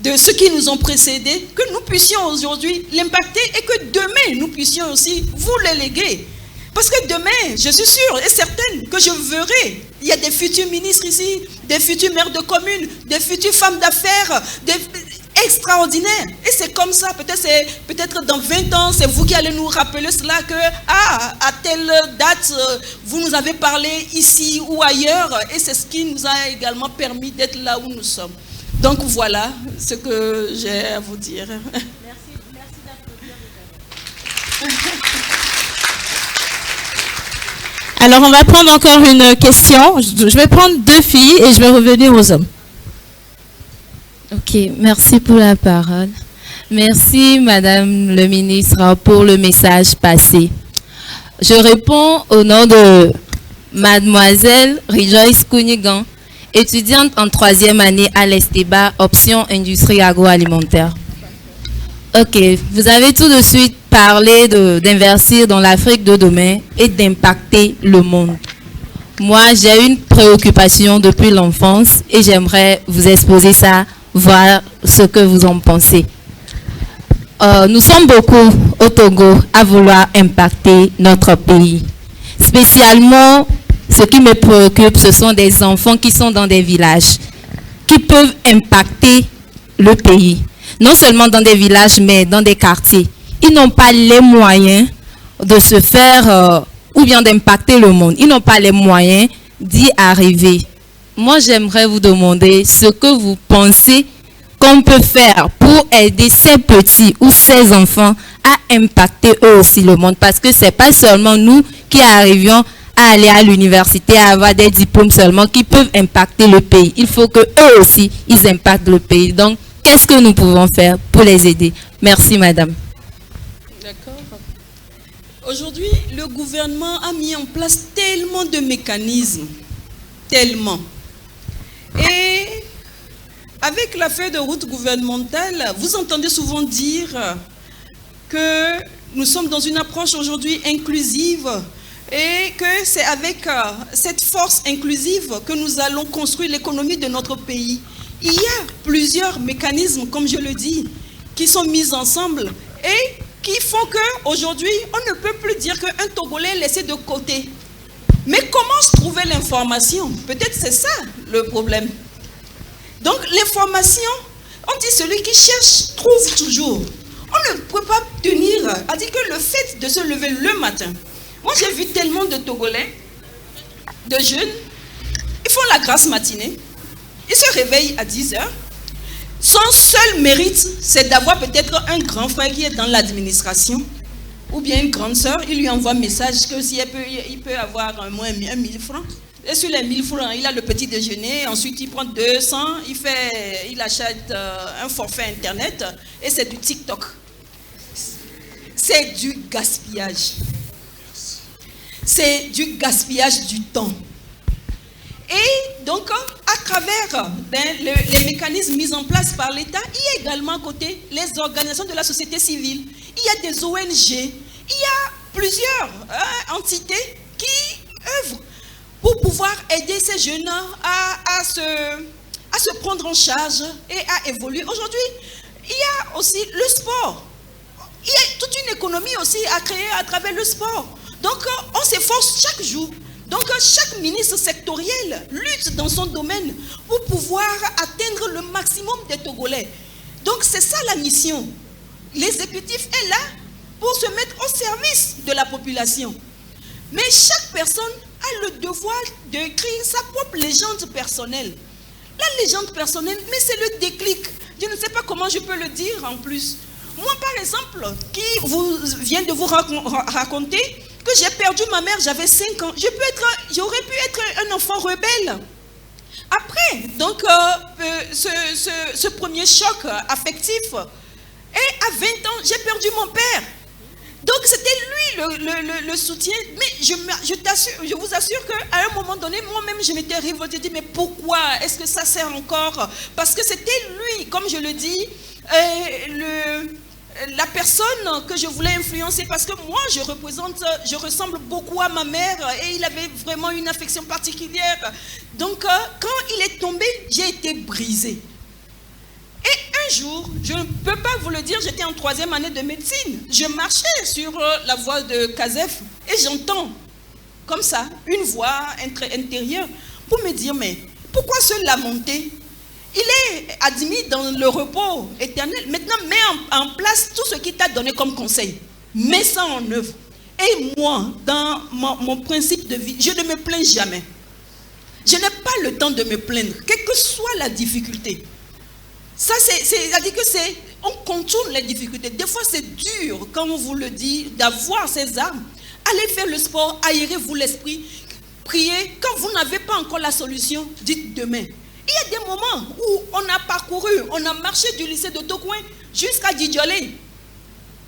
de ceux qui nous ont précédés, que nous puissions aujourd'hui l'impacter et que demain nous puissions aussi vous les léguer. Parce que demain, je suis sûre et certaine que je verrai, il y a des futurs ministres ici, des futurs maires de communes, des futures femmes d'affaires, extraordinaires. Et c'est comme ça, peut-être dans 20 ans, c'est vous qui allez nous rappeler cela que, à telle date, vous nous avez parlé ici ou ailleurs, et c'est ce qui nous a également permis d'être là où nous sommes. Donc voilà ce que j'ai à vous dire. Merci d'applaudir. Alors on va prendre encore une question. Je vais prendre 2 filles et je vais revenir aux hommes. Ok, merci pour la parole. Merci, Madame le ministre, pour le message passé. Je réponds au nom de Mademoiselle Rejoice Kounigan, étudiante en 3e année à l'Esteba, option industrie agroalimentaire. Ok, vous avez tout de suite parlé d'investir dans l'Afrique de demain et d'impacter le monde. Moi, j'ai une préoccupation depuis l'enfance et j'aimerais vous exposer ça, voir ce que vous en pensez. Nous sommes beaucoup au Togo à vouloir impacter notre pays. Spécialement, ce qui me préoccupe, ce sont des enfants qui sont dans des villages, qui peuvent impacter le pays. Non seulement dans des villages, mais dans des quartiers. Ils n'ont pas les moyens de se faire, ou bien d'impacter le monde. Ils n'ont pas les moyens d'y arriver. Moi, j'aimerais vous demander ce que vous pensez qu'on peut faire pour aider ces petits ou ces enfants à impacter eux aussi le monde. Parce que ce n'est pas seulement nous qui arrivions à aller à l'université, à avoir des diplômes seulement qui peuvent impacter le pays. Il faut que eux aussi, ils impactent le pays. Donc, qu'est-ce que nous pouvons faire pour les aider? Merci, madame. D'accord. Aujourd'hui, le gouvernement a mis en place tellement de mécanismes, tellement. Et avec la feuille de route gouvernementale, vous entendez souvent dire que nous sommes dans une approche aujourd'hui inclusive et que c'est avec cette force inclusive que nous allons construire l'économie de notre pays. Il y a plusieurs mécanismes, comme je le dis, qui sont mis ensemble et qui font qu'aujourd'hui, on ne peut plus dire qu'un Togolais est laissé de côté. Mais comment se trouver l'information? Peut-être c'est ça le problème. Donc l'information, on dit celui qui cherche trouve toujours. On ne peut pas tenir à dire que le fait de se lever le matin. Moi j'ai vu tellement de Togolais, de jeunes, ils font la grasse matinée, ils se réveillent à 10 h. Son seul mérite, c'est d'avoir peut-être un grand frère qui est dans l'administration, ou bien une grande sœur, il lui envoie un message que si il peut avoir au moins 1000 francs. Et sur les 1000 francs, il a le petit déjeuner, ensuite il prend 200, il achète un forfait internet et c'est du TikTok. C'est du gaspillage. C'est du gaspillage du temps. Et donc, à travers les mécanismes mis en place par l'État, il y a également à côté les organisations de la société civile. Il y a des ONG, il y a plusieurs entités qui œuvrent pour pouvoir aider ces jeunes à se prendre en charge et à évoluer. Aujourd'hui, il y a aussi le sport. Il y a toute une économie aussi à créer à travers le sport. Donc, on s'efforce chaque jour. Donc, chaque ministre sectoriel lutte dans son domaine pour pouvoir atteindre le maximum des Togolais. Donc, c'est ça la mission. L'exécutif est là pour se mettre au service de la population. Mais chaque personne a le devoir d'écrire sa propre légende personnelle. La légende personnelle, mais c'est le déclic. Je ne sais pas comment je peux le dire en plus. Moi, par exemple, qui vient de vous raconter que j'ai perdu ma mère, j'avais 5 ans. J'aurais pu être un enfant rebelle. Après, donc, ce premier choc affectif, et à 20 ans, j'ai perdu mon père. Donc, c'était lui le soutien. Mais je vous assure qu'à un moment donné, moi-même, je m'étais révoltée. Je dis, mais pourquoi est-ce que ça sert encore? Parce que c'était lui, comme je le dis, la personne que je voulais influencer. Parce que moi, je ressemble beaucoup à ma mère et il avait vraiment une affection particulière. Donc, quand il est tombé, j'ai été brisée. Et un jour, je ne peux pas vous le dire, j'étais en 3e année de médecine. Je marchais sur la voie de Casef et j'entends comme ça une voix intérieure pour me dire, mais pourquoi se lamenter? Il est admis dans le repos éternel. Maintenant, mets en place tout ce qu'il t'a donné comme conseil. Mets ça en œuvre. Et moi, dans mon principe de vie, je ne me plains jamais. Je n'ai pas le temps de me plaindre, quelle que soit la difficulté. Ça, c'est-à-dire que on contourne les difficultés. Des fois, c'est dur, comme on vous le dit, d'avoir ces armes. Allez faire le sport, aérez-vous l'esprit, priez. Quand vous n'avez pas encore la solution, dites demain. Il y a des moments où on a parcouru, on a marché du lycée de Tokouin jusqu'à Djidjolé.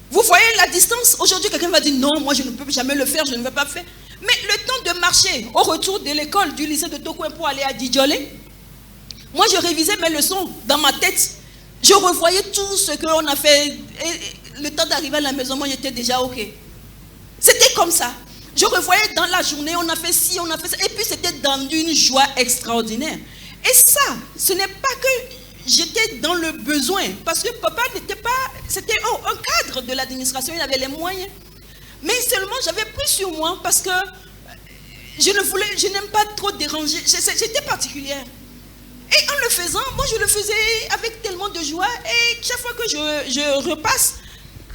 Vous voyez la distance? Aujourd'hui, quelqu'un va dire non, moi je ne peux jamais le faire, je ne vais pas faire. Mais le temps de marcher au retour de l'école du lycée de Tokouin pour aller à Djidjolé, moi, je révisais mes leçons dans ma tête. Je revoyais tout ce qu'on a fait. Et le temps d'arriver à la maison, moi, j'étais déjà OK. C'était comme ça. Je revoyais dans la journée, on a fait ci, on a fait ça. Et puis, c'était dans une joie extraordinaire. Et ça, ce n'est pas que j'étais dans le besoin. Parce que papa n'était pas... C'était un cadre de l'administration, il avait les moyens. Mais seulement, j'avais pris sur moi parce que je n'aime pas trop déranger. J'étais particulière. Et en le faisant, moi je le faisais avec tellement de joie. Et chaque fois que je repasse,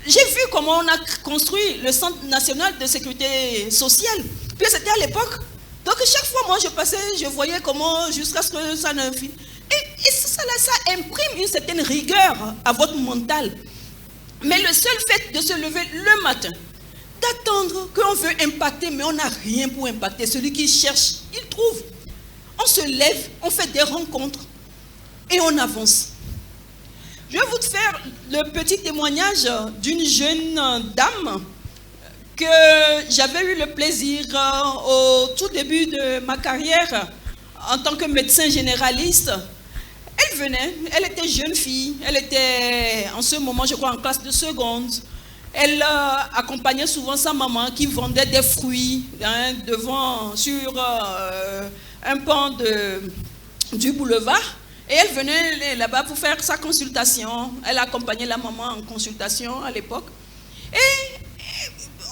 j'ai vu comment on a construit le Centre national de sécurité sociale. Puis c'était à l'époque. Donc chaque fois, moi je passais, je voyais comment, jusqu'à ce que ça ne finisse. Et ça imprime une certaine rigueur à votre mental. Mais le seul fait de se lever le matin, d'attendre qu'on veut impacter, mais on n'a rien pour impacter. Celui qui cherche, il trouve. On se lève, on fait des rencontres et on avance. Je vais vous faire le petit témoignage d'une jeune dame que j'avais eu le plaisir au tout début de ma carrière en tant que médecin généraliste. Elle venait, elle était jeune fille, elle était en ce moment, je crois, en classe de seconde. Elle accompagnait souvent sa maman qui vendait des fruits sur un pan du boulevard. Et elle venait là-bas pour faire sa consultation. Elle accompagnait la maman en consultation à l'époque. Et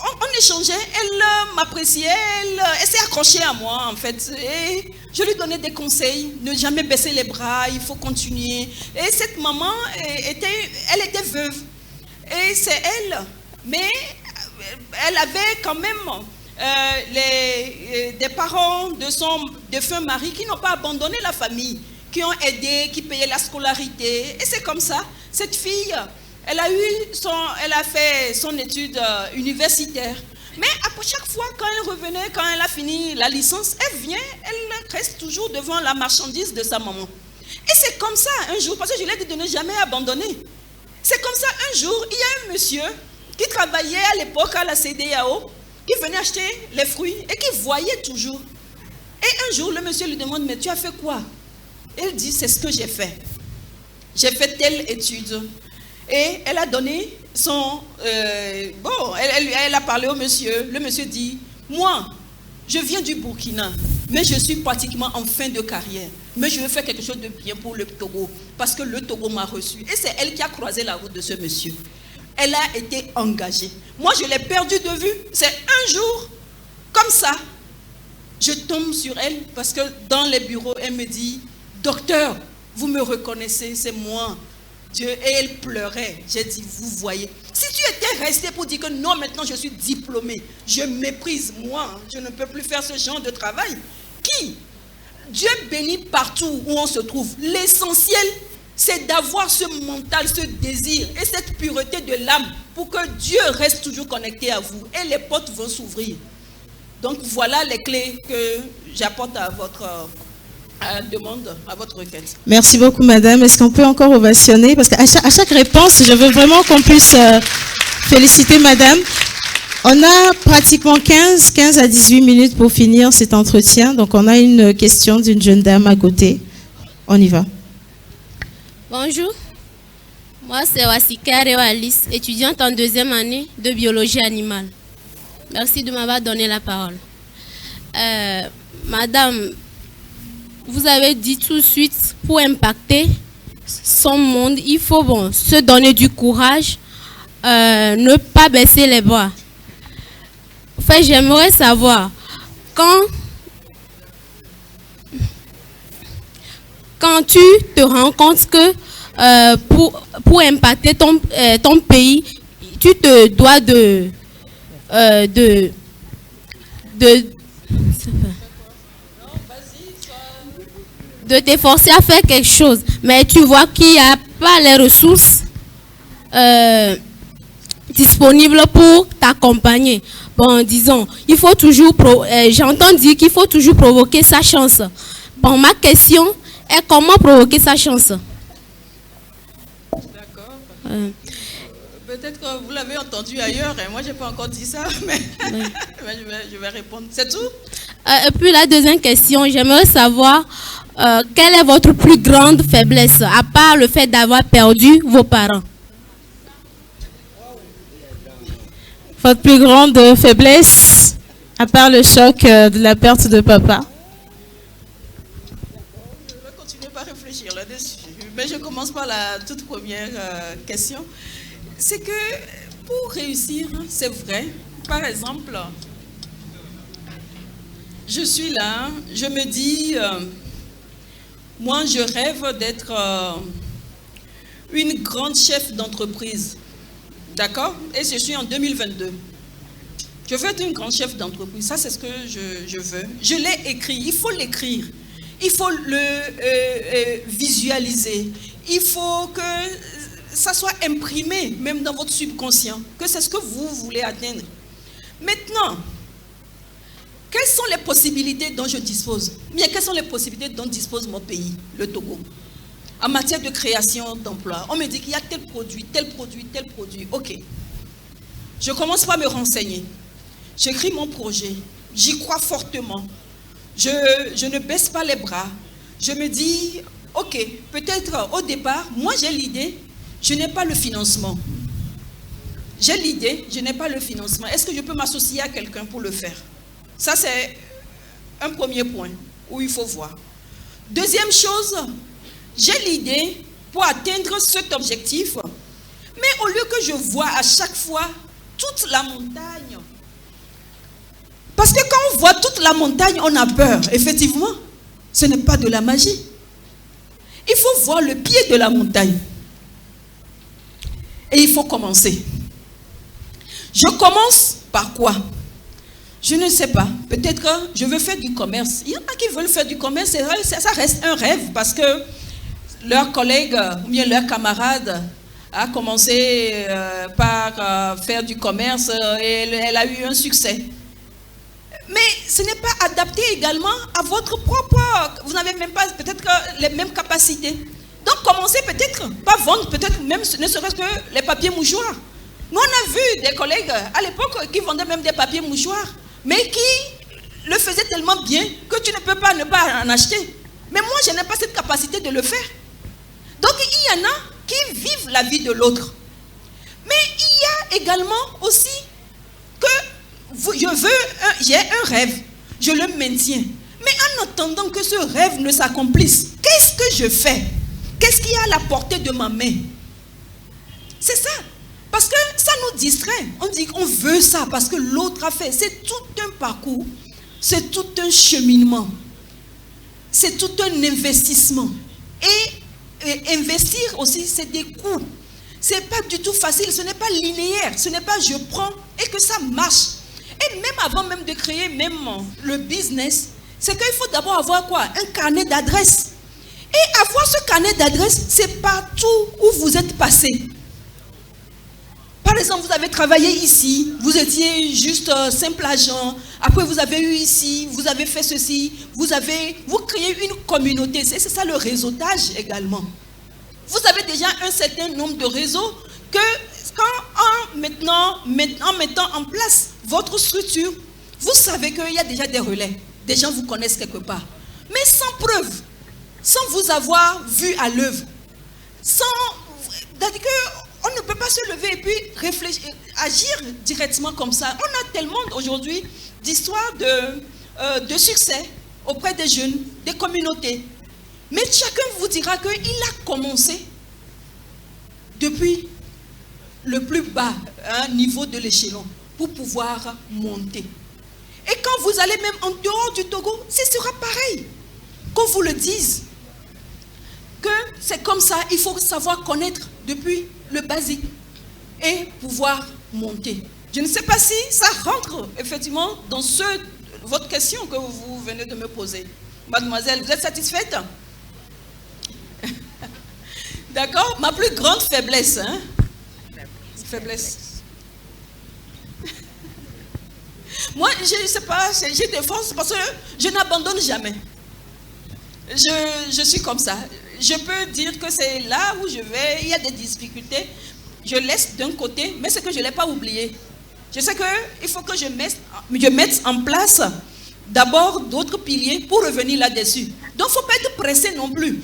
on échangeait, elle m'appréciait, elle s'est accrochée à moi en fait. Et je lui donnais des conseils, ne jamais baisser les bras, il faut continuer. Et cette maman, elle était veuve. Et c'est elle, mais elle avait quand même des parents de son défunt mari qui n'ont pas abandonné la famille, qui ont aidé, qui payaient la scolarité. Et c'est comme ça, cette fille, elle a fait son étude universitaire. Mais après chaque fois, quand elle revenait, quand elle a fini la licence, elle reste toujours devant la marchandise de sa maman. Et c'est comme ça un jour, parce que je lui ai dit de ne jamais abandonner. C'est comme ça un jour, il y a un monsieur qui travaillait à l'époque à la CEDEAO, qui venait acheter les fruits et qui voyait toujours. Et un jour, le monsieur lui demande, mais tu as fait quoi? Elle dit, c'est ce que j'ai fait. J'ai fait telle étude. Et elle a donné son... elle a parlé au monsieur. Le monsieur dit, moi, je viens du Burkina, mais je suis pratiquement en fin de carrière. Mais je veux faire quelque chose de bien pour le Togo, parce que le Togo m'a reçu. Et c'est elle qui a croisé la route de ce monsieur. Elle a été engagée. Moi, je l'ai perdue de vue. C'est un jour, comme ça, je tombe sur elle, parce que dans les bureaux, elle me dit, docteur, vous me reconnaissez, c'est moi. Dieu, et elle pleurait. J'ai dit, vous voyez. Si tu étais resté pour dire que non, maintenant je suis diplômé, je méprise, moi, je ne peux plus faire ce genre de travail. Qui? Dieu bénit partout où on se trouve. L'essentiel, c'est d'avoir ce mental, ce désir et cette pureté de l'âme pour que Dieu reste toujours connecté à vous et les portes vont s'ouvrir. Donc voilà les clés que j'apporte à votre demande, à votre requête. Merci beaucoup, madame. Est-ce qu'on peut encore ovationner? Parce qu'à chaque réponse, je veux vraiment qu'on puisse féliciter madame. On a pratiquement 15 à 18 minutes pour finir cet entretien. Donc, on a une question d'une jeune dame à côté. On y va. Bonjour. Moi, c'est Wasika Alice, étudiante en 2e année de biologie animale. Merci de m'avoir donné la parole. Madame, vous avez dit tout de suite, pour impacter son monde, il faut se donner du courage, ne pas baisser les bras. Enfin, j'aimerais savoir, quand tu te rends compte que pour impacter ton pays, tu te dois de t'efforcer à faire quelque chose, mais tu vois qu'il n'y a pas les ressources disponibles pour t'accompagner. Bon, disons, il faut toujours, j'entends dire qu'il faut toujours provoquer sa chance. Bon, ma question est comment provoquer sa chance? D'accord. Peut-être que vous l'avez entendu ailleurs, et moi je n'ai pas encore dit ça, mais je vais répondre. C'est tout? Et puis la deuxième question, j'aimerais savoir quelle est votre plus grande faiblesse, à part le fait d'avoir perdu vos parents? Votre plus grande faiblesse, à part le choc de la perte de papa? Je vais continuer par réfléchir là-dessus. Mais je commence par la toute première question. C'est que pour réussir, c'est vrai, par exemple, je suis là, je me dis, moi je rêve d'être une grande chef d'entreprise. D'accord? Et je suis en 2022. Je veux être une grande chef d'entreprise. Ça, c'est ce que je veux. Je l'ai écrit. Il faut l'écrire. Il faut le visualiser. Il faut que ça soit imprimé, même dans votre subconscient, que c'est ce que vous voulez atteindre. Maintenant, quelles sont les possibilités dont je dispose? Bien, quelles sont les possibilités dont dispose mon pays, le Togo? En matière de création d'emplois, on me dit qu'il y a tel produit, tel produit, tel produit. Ok. Je commence par me renseigner. J'écris mon projet. J'y crois fortement. Je ne baisse pas les bras. Je me dis, ok, peut-être au départ, moi j'ai l'idée, je n'ai pas le financement. J'ai l'idée, je n'ai pas le financement. Est-ce que je peux m'associer à quelqu'un pour le faire? Ça, c'est un premier point où il faut voir. Deuxième chose, j'ai l'idée pour atteindre cet objectif, mais au lieu que je vois à chaque fois toute la montagne, parce que quand on voit toute la montagne, on a peur. Effectivement, ce n'est pas de la magie. Il faut voir le pied de la montagne. Et il faut commencer. Je commence par quoi? Je ne sais pas. Peut-être que je veux faire du commerce. Il y en a qui veulent faire du commerce. Ça reste un rêve parce que leur collègue ou bien leur camarade a commencé par faire du commerce et elle a eu un succès. Mais ce n'est pas adapté également à votre propre... Vous n'avez même pas peut-être les mêmes capacités. Donc commencez peut-être par vendre, peut-être même ne serait-ce que les papiers mouchoirs. Nous on a vu des collègues à l'époque qui vendaient même des papiers mouchoirs, mais qui le faisaient tellement bien que tu ne peux pas ne pas en acheter. Mais moi je n'ai pas cette capacité de le faire. Donc il y en a qui vivent la vie de l'autre. Mais il y a également aussi que j'ai un rêve, je le maintiens. Mais en attendant que ce rêve ne s'accomplisse, qu'est-ce que je fais? Qu'est-ce qu'il y a à la portée de ma main? C'est ça. Parce que ça nous distrait. On dit qu'on veut ça parce que l'autre a fait. C'est tout un parcours. C'est tout un cheminement. C'est tout un investissement. Et investir aussi, c'est des coûts. Ce n'est pas du tout facile, ce n'est pas linéaire, ce n'est pas je prends et que ça marche. Et même avant même de créer même le business, c'est qu'il faut d'abord avoir quoi? Un carnet d'adresses. Et avoir ce carnet d'adresses, c'est partout où vous êtes passé. Par exemple, vous avez travaillé ici, vous étiez juste simple agent, après vous avez eu ici, vous avez fait ceci, vous créez une communauté, c'est ça le réseautage également. Vous avez déjà un certain nombre de réseaux que en mettant en place votre structure, vous savez qu'il y a déjà des relais, des gens vous connaissent quelque part, mais sans preuve, sans vous avoir vu à l'œuvre, c'est-à-dire qu'on ne peut pas se lever et puis réfléchir, agir directement comme ça. On a tellement aujourd'hui d'histoires de succès auprès des jeunes, des communautés. Mais chacun vous dira qu'il a commencé depuis le plus bas niveau de l'échelon pour pouvoir monter. Et quand vous allez même en dehors du Togo, ce sera pareil. Qu'on vous le dise, que c'est comme ça, il faut savoir connaître depuis le basique et pouvoir monter. Je ne sais pas si ça rentre effectivement dans votre question que vous venez de me poser. Mademoiselle, vous êtes satisfaite? D'accord? Ma plus grande faiblesse, faiblesse. Moi, je ne sais pas, j'ai des forces parce que je n'abandonne jamais. Je suis comme ça. Je peux dire que c'est là où je vais, il y a des difficultés. Je laisse d'un côté, mais c'est que je ne l'ai pas oublié. Je sais qu'il faut que je mette en place d'abord d'autres piliers pour revenir là-dessus. Donc, il ne faut pas être pressé non plus.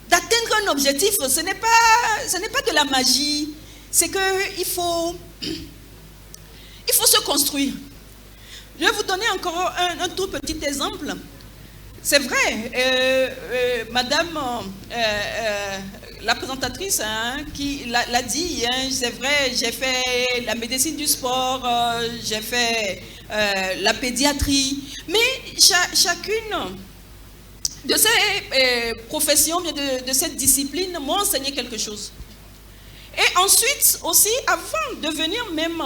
D'atteindre un objectif, ce n'est pas de la magie. C'est qu'il faut se construire. Je vais vous donner encore un tout petit exemple. C'est vrai, madame la présentatrice qui l'a dit, c'est vrai, j'ai fait la médecine du sport, j'ai fait la pédiatrie, mais chacune de ces professions, de cette discipline m'a enseigné quelque chose. Et ensuite aussi, avant de venir même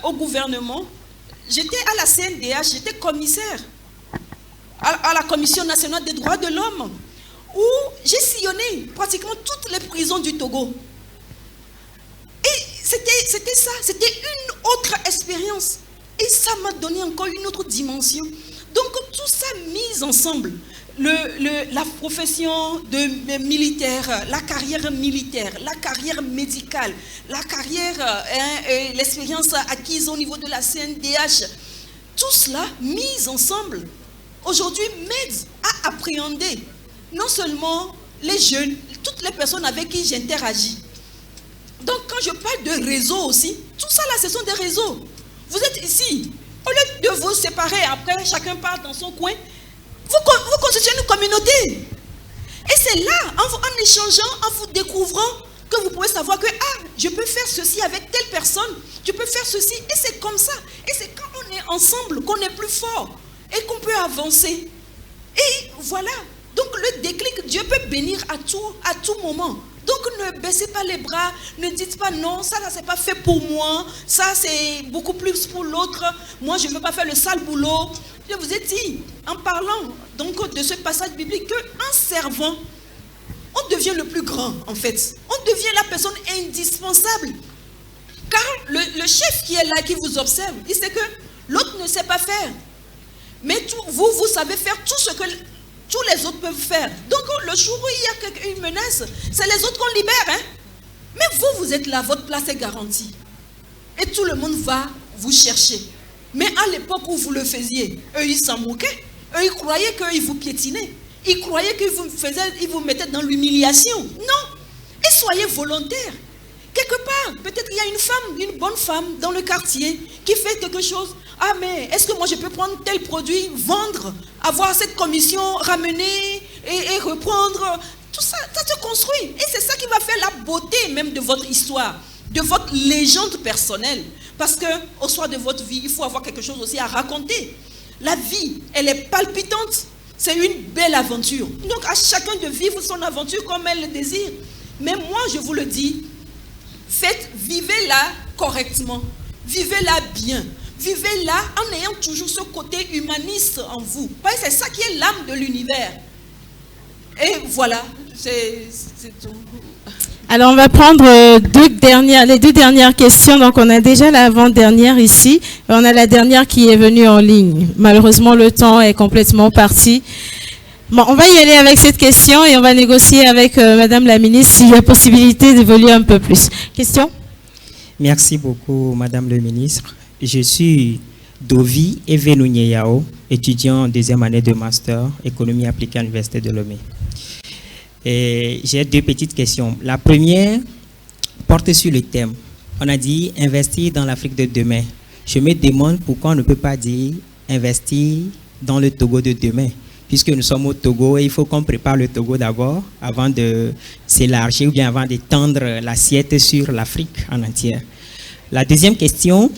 au gouvernement, j'étais à la CNDH, j'étais commissaire à la Commission nationale des droits de l'homme, où j'ai sillonné pratiquement toutes les prisons du Togo. Et c'était ça, c'était une autre expérience. Et ça m'a donné encore une autre dimension. Donc tout ça mis ensemble, la profession de militaire, la carrière militaire, la carrière médicale, la carrière, l'expérience acquise au niveau de la CNDH, tout cela mis ensemble, aujourd'hui m'aide à appréhender non seulement les jeunes, toutes les personnes avec qui j'interagis. Donc quand je parle de réseau aussi, tout ça là ce sont des réseaux. Vous êtes ici, au lieu de vous séparer après, chacun part dans son coin, vous constituez une communauté. Et c'est là, en échangeant, en vous découvrant, que vous pouvez savoir que je peux faire ceci avec telle personne, je peux faire ceci, et c'est comme ça. Et c'est quand on est ensemble qu'on est plus fort et qu'on peut avancer. Et voilà. Donc le déclic, Dieu peut bénir à tout moment. Donc ne baissez pas les bras, ne dites pas non, ça là c'est pas fait pour moi, ça c'est beaucoup plus pour l'autre, moi je ne veux pas faire le sale boulot. Je vous ai dit, en parlant donc de ce passage biblique, qu'en servant, on devient le plus grand en fait. On devient la personne indispensable. Car le chef qui est là, qui vous observe, il sait que l'autre ne sait pas faire. Mais vous savez faire tout ce que tous les autres peuvent faire. Donc le jour où il y a une menace, c'est les autres qu'on libère. Mais vous êtes là, votre place est garantie. Et tout le monde va vous chercher. Mais à l'époque où vous le faisiez, eux ils s'en moquaient. Eux ils croyaient qu'ils vous piétinaient. Ils croyaient qu'ils vous mettaient dans l'humiliation. Non. Et soyez volontaires. Quelque part, peut-être il y a une bonne femme dans le quartier qui fait quelque chose. Ah mais est-ce que moi je peux prendre tel produit, vendre, avoir cette commission, ramener et reprendre. Tout ça, ça se construit. Et c'est ça qui va faire la beauté même de votre histoire, de votre légende personnelle. Parce qu'au soir de votre vie, il faut avoir quelque chose aussi à raconter. La vie, elle est palpitante. C'est une belle aventure. Donc à chacun de vivre son aventure comme elle le désire. Mais moi, je vous le dis, vivez-la correctement, vivez-la bien, vivez-la en ayant toujours ce côté humaniste en vous. Parce que c'est ça qui est l'âme de l'univers. Et voilà, c'est tout. Alors, on va prendre les deux dernières questions. Donc, on a déjà l'avant-dernière ici. Et on a la dernière qui est venue en ligne. Malheureusement, le temps est complètement parti. Bon, on va y aller avec cette question et on va négocier avec Madame la ministre s'il y a possibilité d'évoluer un peu plus. Question? Merci beaucoup, Madame le ministre. Je suis Dovi Evenunyeyao, étudiant en deuxième année de master économie appliquée à l'Université de Lomé. Et j'ai deux petites questions. La première porte sur le thème. On a dit investir dans l'Afrique de demain. Je me demande pourquoi on ne peut pas dire investir dans le Togo de demain. Puisque nous sommes au Togo et il faut qu'on prépare le Togo d'abord avant de s'élargir ou bien avant d'étendre l'assiette sur l'Afrique en entière. La deuxième question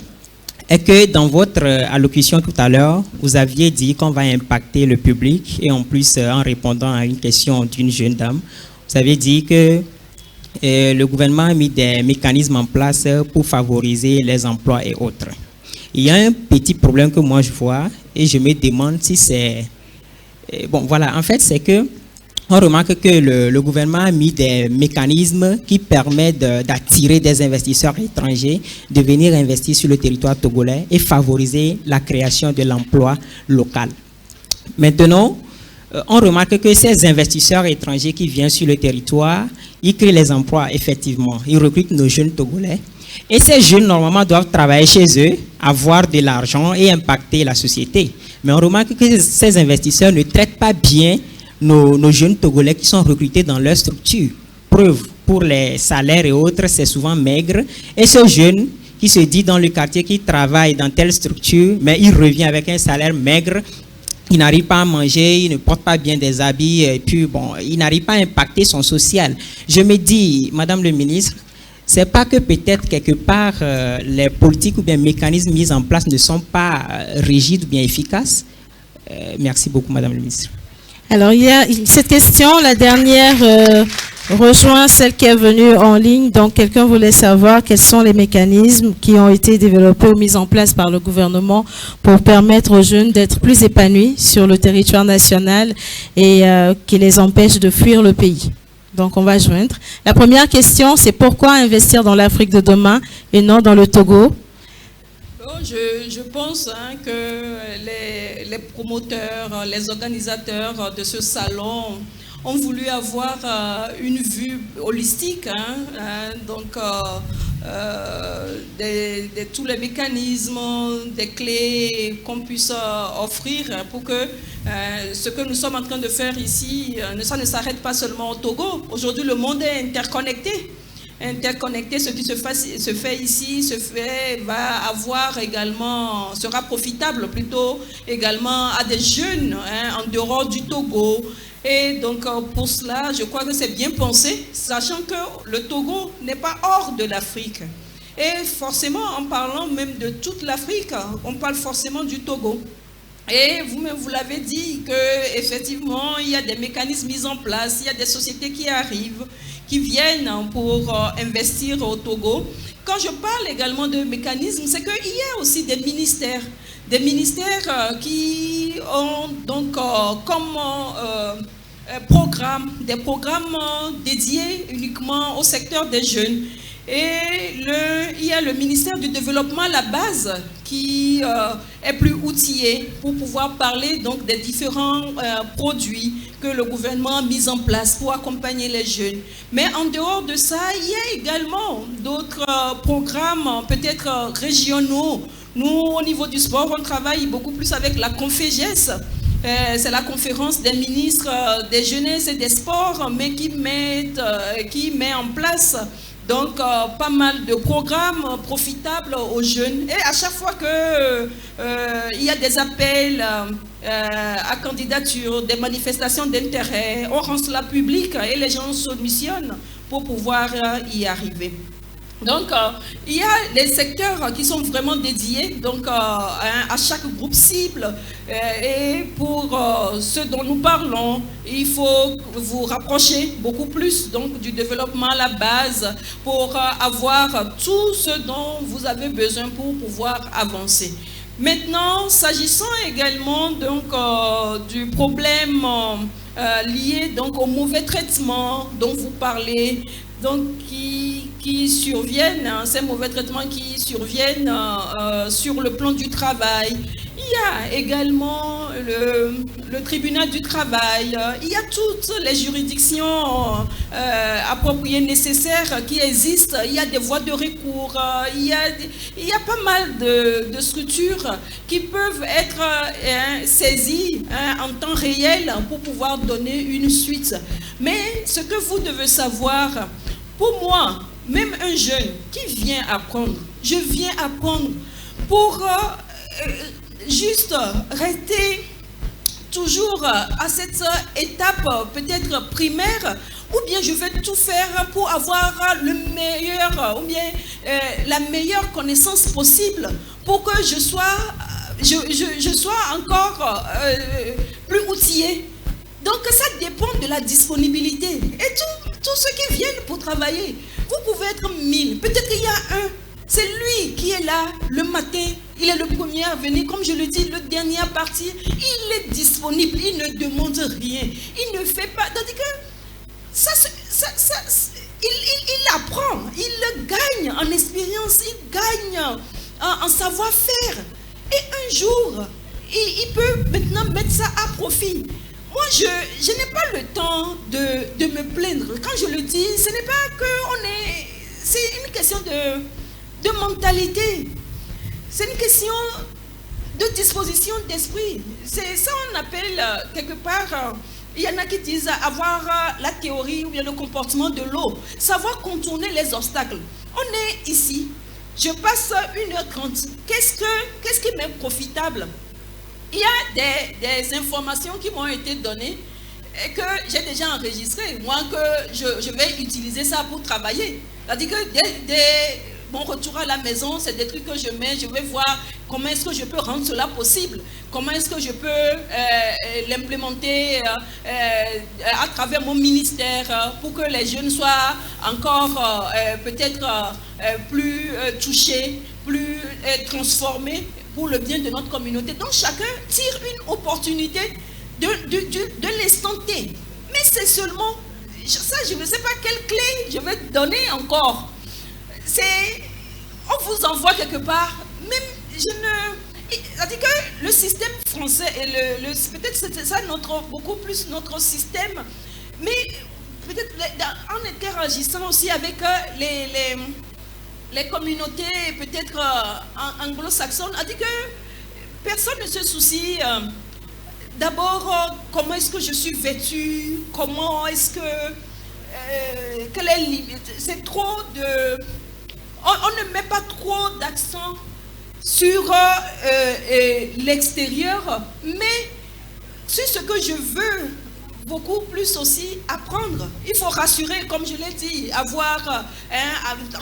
est que dans votre allocution tout à l'heure, vous aviez dit qu'on va impacter le public et en plus, en répondant à une question d'une jeune dame, vous avez dit que le gouvernement a mis des mécanismes en place pour favoriser les emplois et autres. Il y a un petit problème que moi je vois et je me demande si c'est... Bon, voilà, en fait, c'est que on remarque que le gouvernement a mis des mécanismes qui permettent d'attirer des investisseurs étrangers, de venir investir sur le territoire togolais et favoriser la création de l'emploi local. Maintenant, on remarque que ces investisseurs étrangers qui viennent sur le territoire, ils créent les emplois effectivement, ils recrutent nos jeunes togolais. Et ces jeunes, normalement, doivent travailler chez eux, avoir de l'argent et impacter la société. Mais on remarque que ces investisseurs ne traitent pas bien nos jeunes Togolais qui sont recrutés dans leur structure. Preuve, pour les salaires et autres, c'est souvent maigre. Et ce jeune qui se dit dans le quartier qu'il travaille dans telle structure, mais il revient avec un salaire maigre, il n'arrive pas à manger, il ne porte pas bien des habits, et puis bon, il n'arrive pas à impacter son social. Je me dis, Madame le ministre, c'est pas que peut-être quelque part les politiques ou bien mécanismes mis en place ne sont pas rigides ou bien efficaces. Merci beaucoup, Madame le ministre. Alors, il y a cette question, la dernière rejoint celle qui est venue en ligne. Donc, quelqu'un voulait savoir quels sont les mécanismes qui ont été développés ou mis en place par le gouvernement pour permettre aux jeunes d'être plus épanouis sur le territoire national et qui les empêchent de fuir le pays. Donc, on va joindre. La première question, c'est pourquoi investir dans l'Afrique de demain et non dans le Togo? Je pense que les promoteurs, les organisateurs de ce salon ont voulu avoir une vue holistique, donc tous les mécanismes, des clés qu'on puisse offrir pour que ce que nous sommes en train de faire ici, ça ne s'arrête pas seulement au Togo. Aujourd'hui, le monde est interconnecté. Ce qui se fait ici, va avoir également, sera profitable plutôt également à des jeunes en dehors du Togo. Et donc pour cela, je crois que c'est bien pensé, sachant que le Togo n'est pas hors de l'Afrique. Et forcément, en parlant même de toute l'Afrique, on parle forcément du Togo. Et vous-même, vous l'avez dit, qu'effectivement, il y a des mécanismes mis en place, il y a des sociétés qui arrivent, qui viennent pour investir au Togo. Quand je parle également de mécanismes, c'est qu'il y a aussi des ministères qui ont donc comme des programmes dédiés uniquement au secteur des jeunes. Et il y a le ministère du Développement à la base qui est plus outillé pour pouvoir parler donc des différents produits que le gouvernement a mis en place pour accompagner les jeunes. Mais en dehors de ça, il y a également d'autres programmes peut-être régionaux. Nous, au niveau du sport, on travaille beaucoup plus avec la Conféges. C'est la conférence des ministres des jeunesses et des sports, mais qui met en place donc pas mal de programmes profitables aux jeunes. Et à chaque fois qu'il y a des appels à candidature, des manifestations d'intérêt, on rend cela public et les gens s'auditionnent pour pouvoir y arriver. Donc, il y a les secteurs qui sont vraiment dédiés donc, à chaque groupe cible. Et pour ce dont nous parlons, il faut vous rapprocher beaucoup plus donc, du développement à la base pour avoir tout ce dont vous avez besoin pour pouvoir avancer. Maintenant, s'agissant également donc, du problème lié donc, au mauvais traitement dont vous parlez, donc, qui surviennent, hein, ces mauvais traitements qui surviennent sur le plan du travail. Il y a également le tribunal du travail, il y a toutes les juridictions appropriées nécessaires qui existent, il y a des voies de recours, il y a pas mal de structures qui peuvent être saisies en temps réel pour pouvoir donner une suite. Mais ce que vous devez savoir, pour moi, même un jeune qui vient apprendre, je viens apprendre pour juste rester toujours à cette étape peut-être primaire, ou bien je vais tout faire pour avoir le meilleur, ou bien la meilleure connaissance possible pour que je sois encore plus outillé. Donc ça dépend de la disponibilité. Et tous ceux qui viennent pour travailler, vous pouvez être 1000. Peut-être qu'il y a un, c'est lui qui est là le matin, il est le premier à venir, comme je le dis, le dernier à partir. Il est disponible, il ne demande rien, il ne fait pas. Tandis que il apprend, il gagne en expérience, il gagne en savoir-faire. Et un jour, il peut maintenant mettre ça à profit. Moi, je n'ai pas le temps de me plaindre. Quand je le dis, ce n'est pas que c'est une question de mentalité. C'est une question de disposition d'esprit. C'est ça qu'on appelle quelque part, il y en a qui disent avoir la théorie ou bien le comportement de l'eau. Savoir contourner les obstacles. On est ici, je passe 1h30. Qu'est-ce qui m'est profitable? Il y a des informations qui m'ont été données et que j'ai déjà enregistrées. Moi, que je vais utiliser ça pour travailler. C'est-à-dire que dès mon retour à la maison, c'est des trucs que je mets, je vais voir comment est-ce que je peux rendre cela possible. Comment est-ce que je peux l'implémenter à travers mon ministère pour que les jeunes soient encore peut-être plus touchés, plus transformés pour le bien de notre communauté. Donc chacun tire une opportunité de l'instant T. Mais c'est seulement, ça je ne sais pas quelle clé je vais te donner encore. On vous envoie quelque part, même c'est-à-dire que le système français, et peut-être c'est ça beaucoup plus notre système, mais peut-être en interagissant aussi avec les communautés peut-être anglo-saxonnes, a dit que personne ne se soucie d'abord comment est-ce que je suis vêtue, comment est-ce que quelle est limite. C'est trop de... On ne met pas trop d'accent sur l'extérieur, mais sur ce que je veux beaucoup plus aussi apprendre. Il faut rassurer, comme je l'ai dit, avoir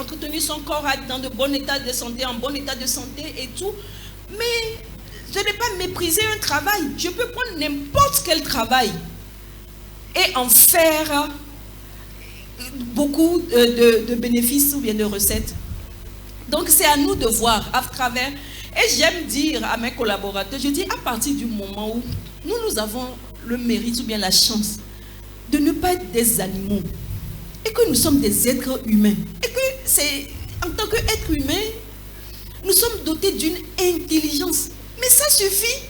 entretenu son corps dans de bon état de santé, en bon état de santé et tout. Mais je n'ai pas méprisé un travail. Je peux prendre n'importe quel travail et en faire beaucoup de bénéfices ou bien de recettes. Donc c'est à nous de voir à travers. Et j'aime dire à mes collaborateurs, je dis à partir du moment où nous avons le mérite ou bien la chance de ne pas être des animaux et que nous sommes des êtres humains et que c'est en tant qu'être humain nous sommes dotés d'une intelligence, mais ça suffit.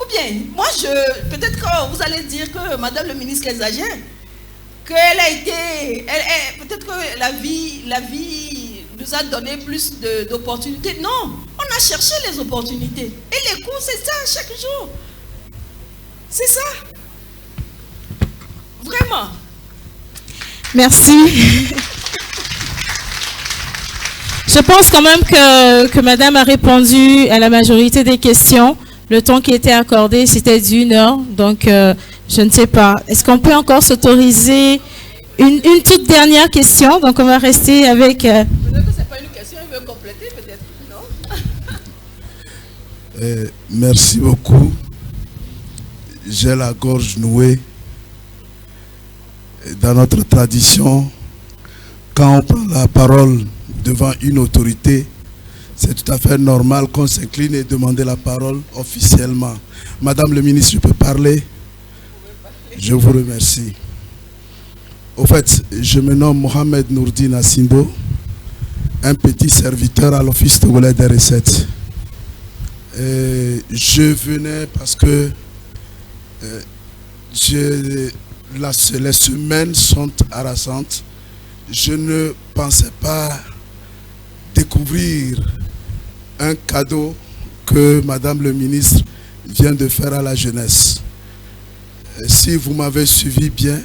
Ou bien moi peut-être que vous allez dire que madame le ministre exagère, qu'elle a été peut-être que la vie nous a donné plus d'opportunités. Non, on a cherché les opportunités et les cours c'est ça chaque jour. C'est ça. Vraiment. Merci. Je pense quand même que madame a répondu à la majorité des questions. Le temps qui était accordé, c'était d'1 heure. Donc, je ne sais pas. Est-ce qu'on peut encore s'autoriser Une toute dernière question, donc on va rester avec... Peut-être que ce n'est pas une question, il veut compléter peut-être, non? Merci beaucoup. J'ai la gorge nouée. Dans notre tradition, quand on prend la parole devant une autorité, c'est tout à fait normal qu'on s'incline et demander la parole officiellement. Madame le ministre, je peux parler? Je vous remercie. Au fait, je me nomme Mohamed Nourdine Asimbo, un petit serviteur à l'Office togolais des recettes. Je venais parce que les semaines sont harassantes. Je ne pensais pas découvrir un cadeau que Madame le ministre vient de faire à la jeunesse. Si vous m'avez suivi bien,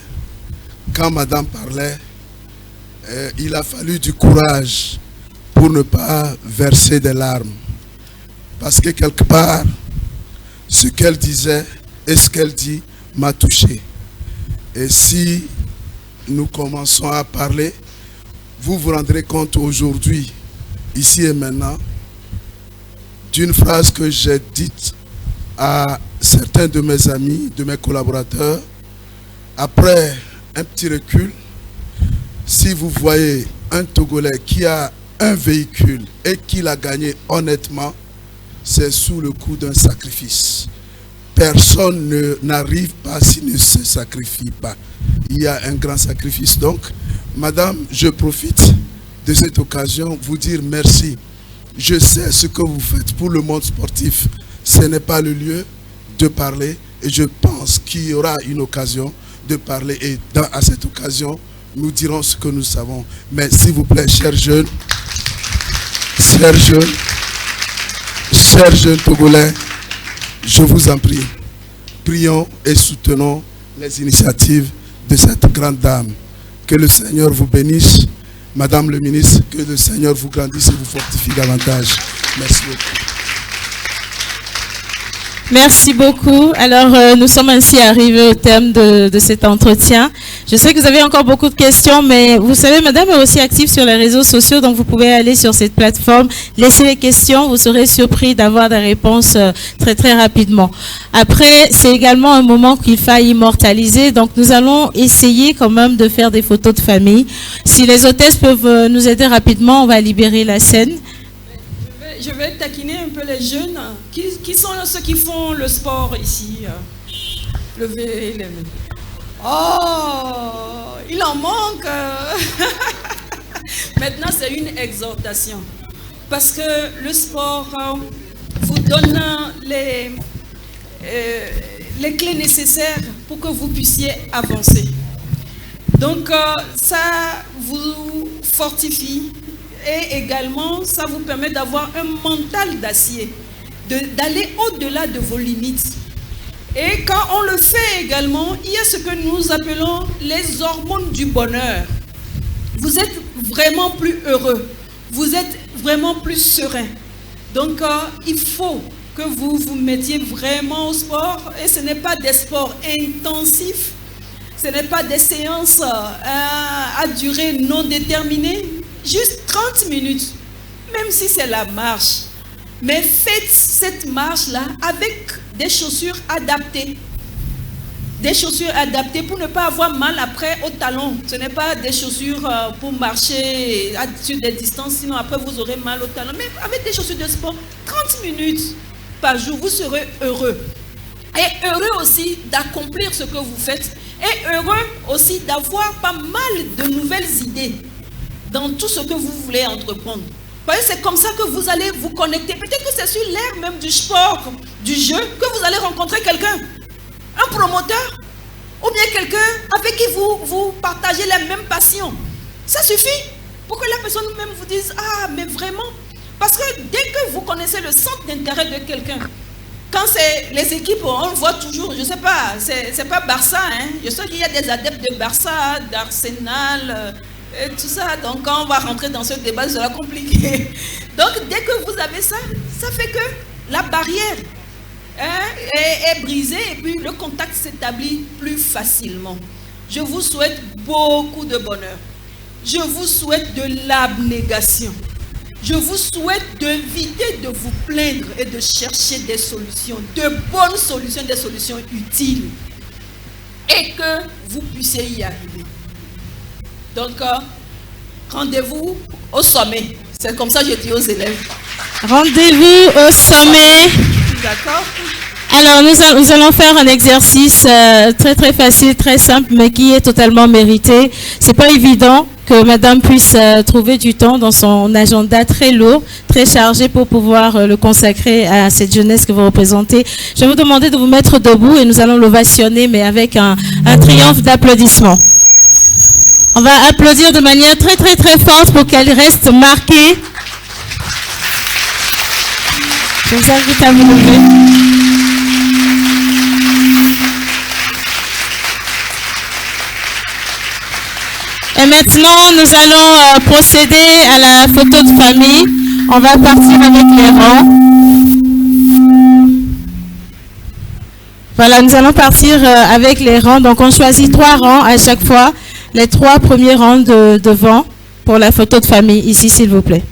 quand Madame parlait, il a fallu du courage pour ne pas verser des larmes. Parce que quelque part, ce qu'elle disait et ce qu'elle dit m'a touché. Et si nous commençons à parler, vous vous rendrez compte aujourd'hui, ici et maintenant, d'une phrase que j'ai dite à certains de mes amis, de mes collaborateurs. Après un petit recul, si vous voyez un Togolais qui a un véhicule et qui l'a gagné honnêtement, c'est sous le coup d'un sacrifice. Personne n'arrive pas s'il ne se sacrifie pas. Il y a un grand sacrifice. Donc, Madame, je profite de cette occasion pour vous dire merci. Je sais ce que vous faites pour le monde sportif. Ce n'est pas le lieu de parler et je pense qu'il y aura une occasion de parler et à cette occasion, nous dirons ce que nous savons. Mais s'il vous plaît, chers jeunes Togolais, je vous en prie, prions et soutenons les initiatives de cette grande dame. Que le Seigneur vous bénisse. Madame le ministre, que le Seigneur vous grandisse et vous fortifie davantage. Merci beaucoup. Merci beaucoup. Alors, nous sommes ainsi arrivés au terme de cet entretien. Je sais que vous avez encore beaucoup de questions, mais vous savez, Madame est aussi active sur les réseaux sociaux, donc vous pouvez aller sur cette plateforme, laisser les questions, vous serez surpris d'avoir des réponses très très rapidement. Après, c'est également un moment qu'il faille immortaliser, donc nous allons essayer quand même de faire des photos de famille. Si les hôtesses peuvent nous aider rapidement, on va libérer la scène. Je vais taquiner un peu les jeunes. Qui sont ceux qui font le sport ici? Levez les mains. Oh, il en manque. Maintenant, c'est une exhortation. Parce que le sport vous donne les clés nécessaires pour que vous puissiez avancer. Donc, ça vous fortifie. Et également, ça vous permet d'avoir un mental d'acier, d'aller au-delà de vos limites. Et quand on le fait également, il y a ce que nous appelons les hormones du bonheur. Vous êtes vraiment plus heureux, vous êtes vraiment plus serein. Donc, il faut que vous vous mettiez vraiment au sport. Et ce n'est pas des sports intensifs, ce n'est pas des séances à durée non déterminée. Juste 30 minutes, même si c'est la marche. Mais faites cette marche-là avec des chaussures adaptées. Des chaussures adaptées pour ne pas avoir mal après au talon. Ce n'est pas des chaussures pour marcher sur des distances, sinon après vous aurez mal au talon. Mais avec des chaussures de sport, 30 minutes par jour, vous serez heureux. Et heureux aussi d'accomplir ce que vous faites. Et heureux aussi d'avoir pas mal de nouvelles idées dans tout ce que vous voulez entreprendre. Parce que c'est comme ça que vous allez vous connecter. Peut-être que c'est sur l'air même du sport, du jeu, que vous allez rencontrer quelqu'un. Un promoteur, ou bien quelqu'un avec qui vous partagez la même passion. Ça suffit pour que la personne même vous dise « Ah, mais vraiment ?» Parce que dès que vous connaissez le centre d'intérêt de quelqu'un, quand c'est les équipes, on le voit toujours, je ne sais pas, c'est pas Barça, hein. Je sais qu'il y a des adeptes de Barça, d'Arsenal, et tout ça. Donc quand on va rentrer dans ce débat, ça sera compliqué. Donc dès que vous avez ça, ça fait que la barrière est brisée et puis le contact s'établit plus facilement. Je vous souhaite beaucoup de bonheur. Je vous souhaite de l'abnégation. Je vous souhaite d'éviter de vous plaindre et de chercher des solutions, de bonnes solutions, des solutions utiles. Et que vous puissiez y arriver. Donc, rendez-vous au sommet. C'est comme ça que je dis aux élèves. Rendez-vous au sommet. D'accord? Alors, nous allons faire un exercice très très facile, très simple, mais qui est totalement mérité. C'est pas évident que madame puisse trouver du temps dans son agenda très lourd, très chargé pour pouvoir le consacrer à cette jeunesse que vous représentez. Je vais vous demander de vous mettre debout et nous allons l'ovationner, mais avec un triomphe d'applaudissements. On va applaudir de manière très très très forte pour qu'elle reste marquée. Je vous invite à vous lever. Et maintenant, nous allons procéder à la photo de famille. On va partir avec les rangs. Voilà, nous allons partir avec les rangs. Donc, on choisit 3 rangs à chaque fois. Les 3 premiers rangs devant pour la photo de famille. Ici, s'il vous plaît.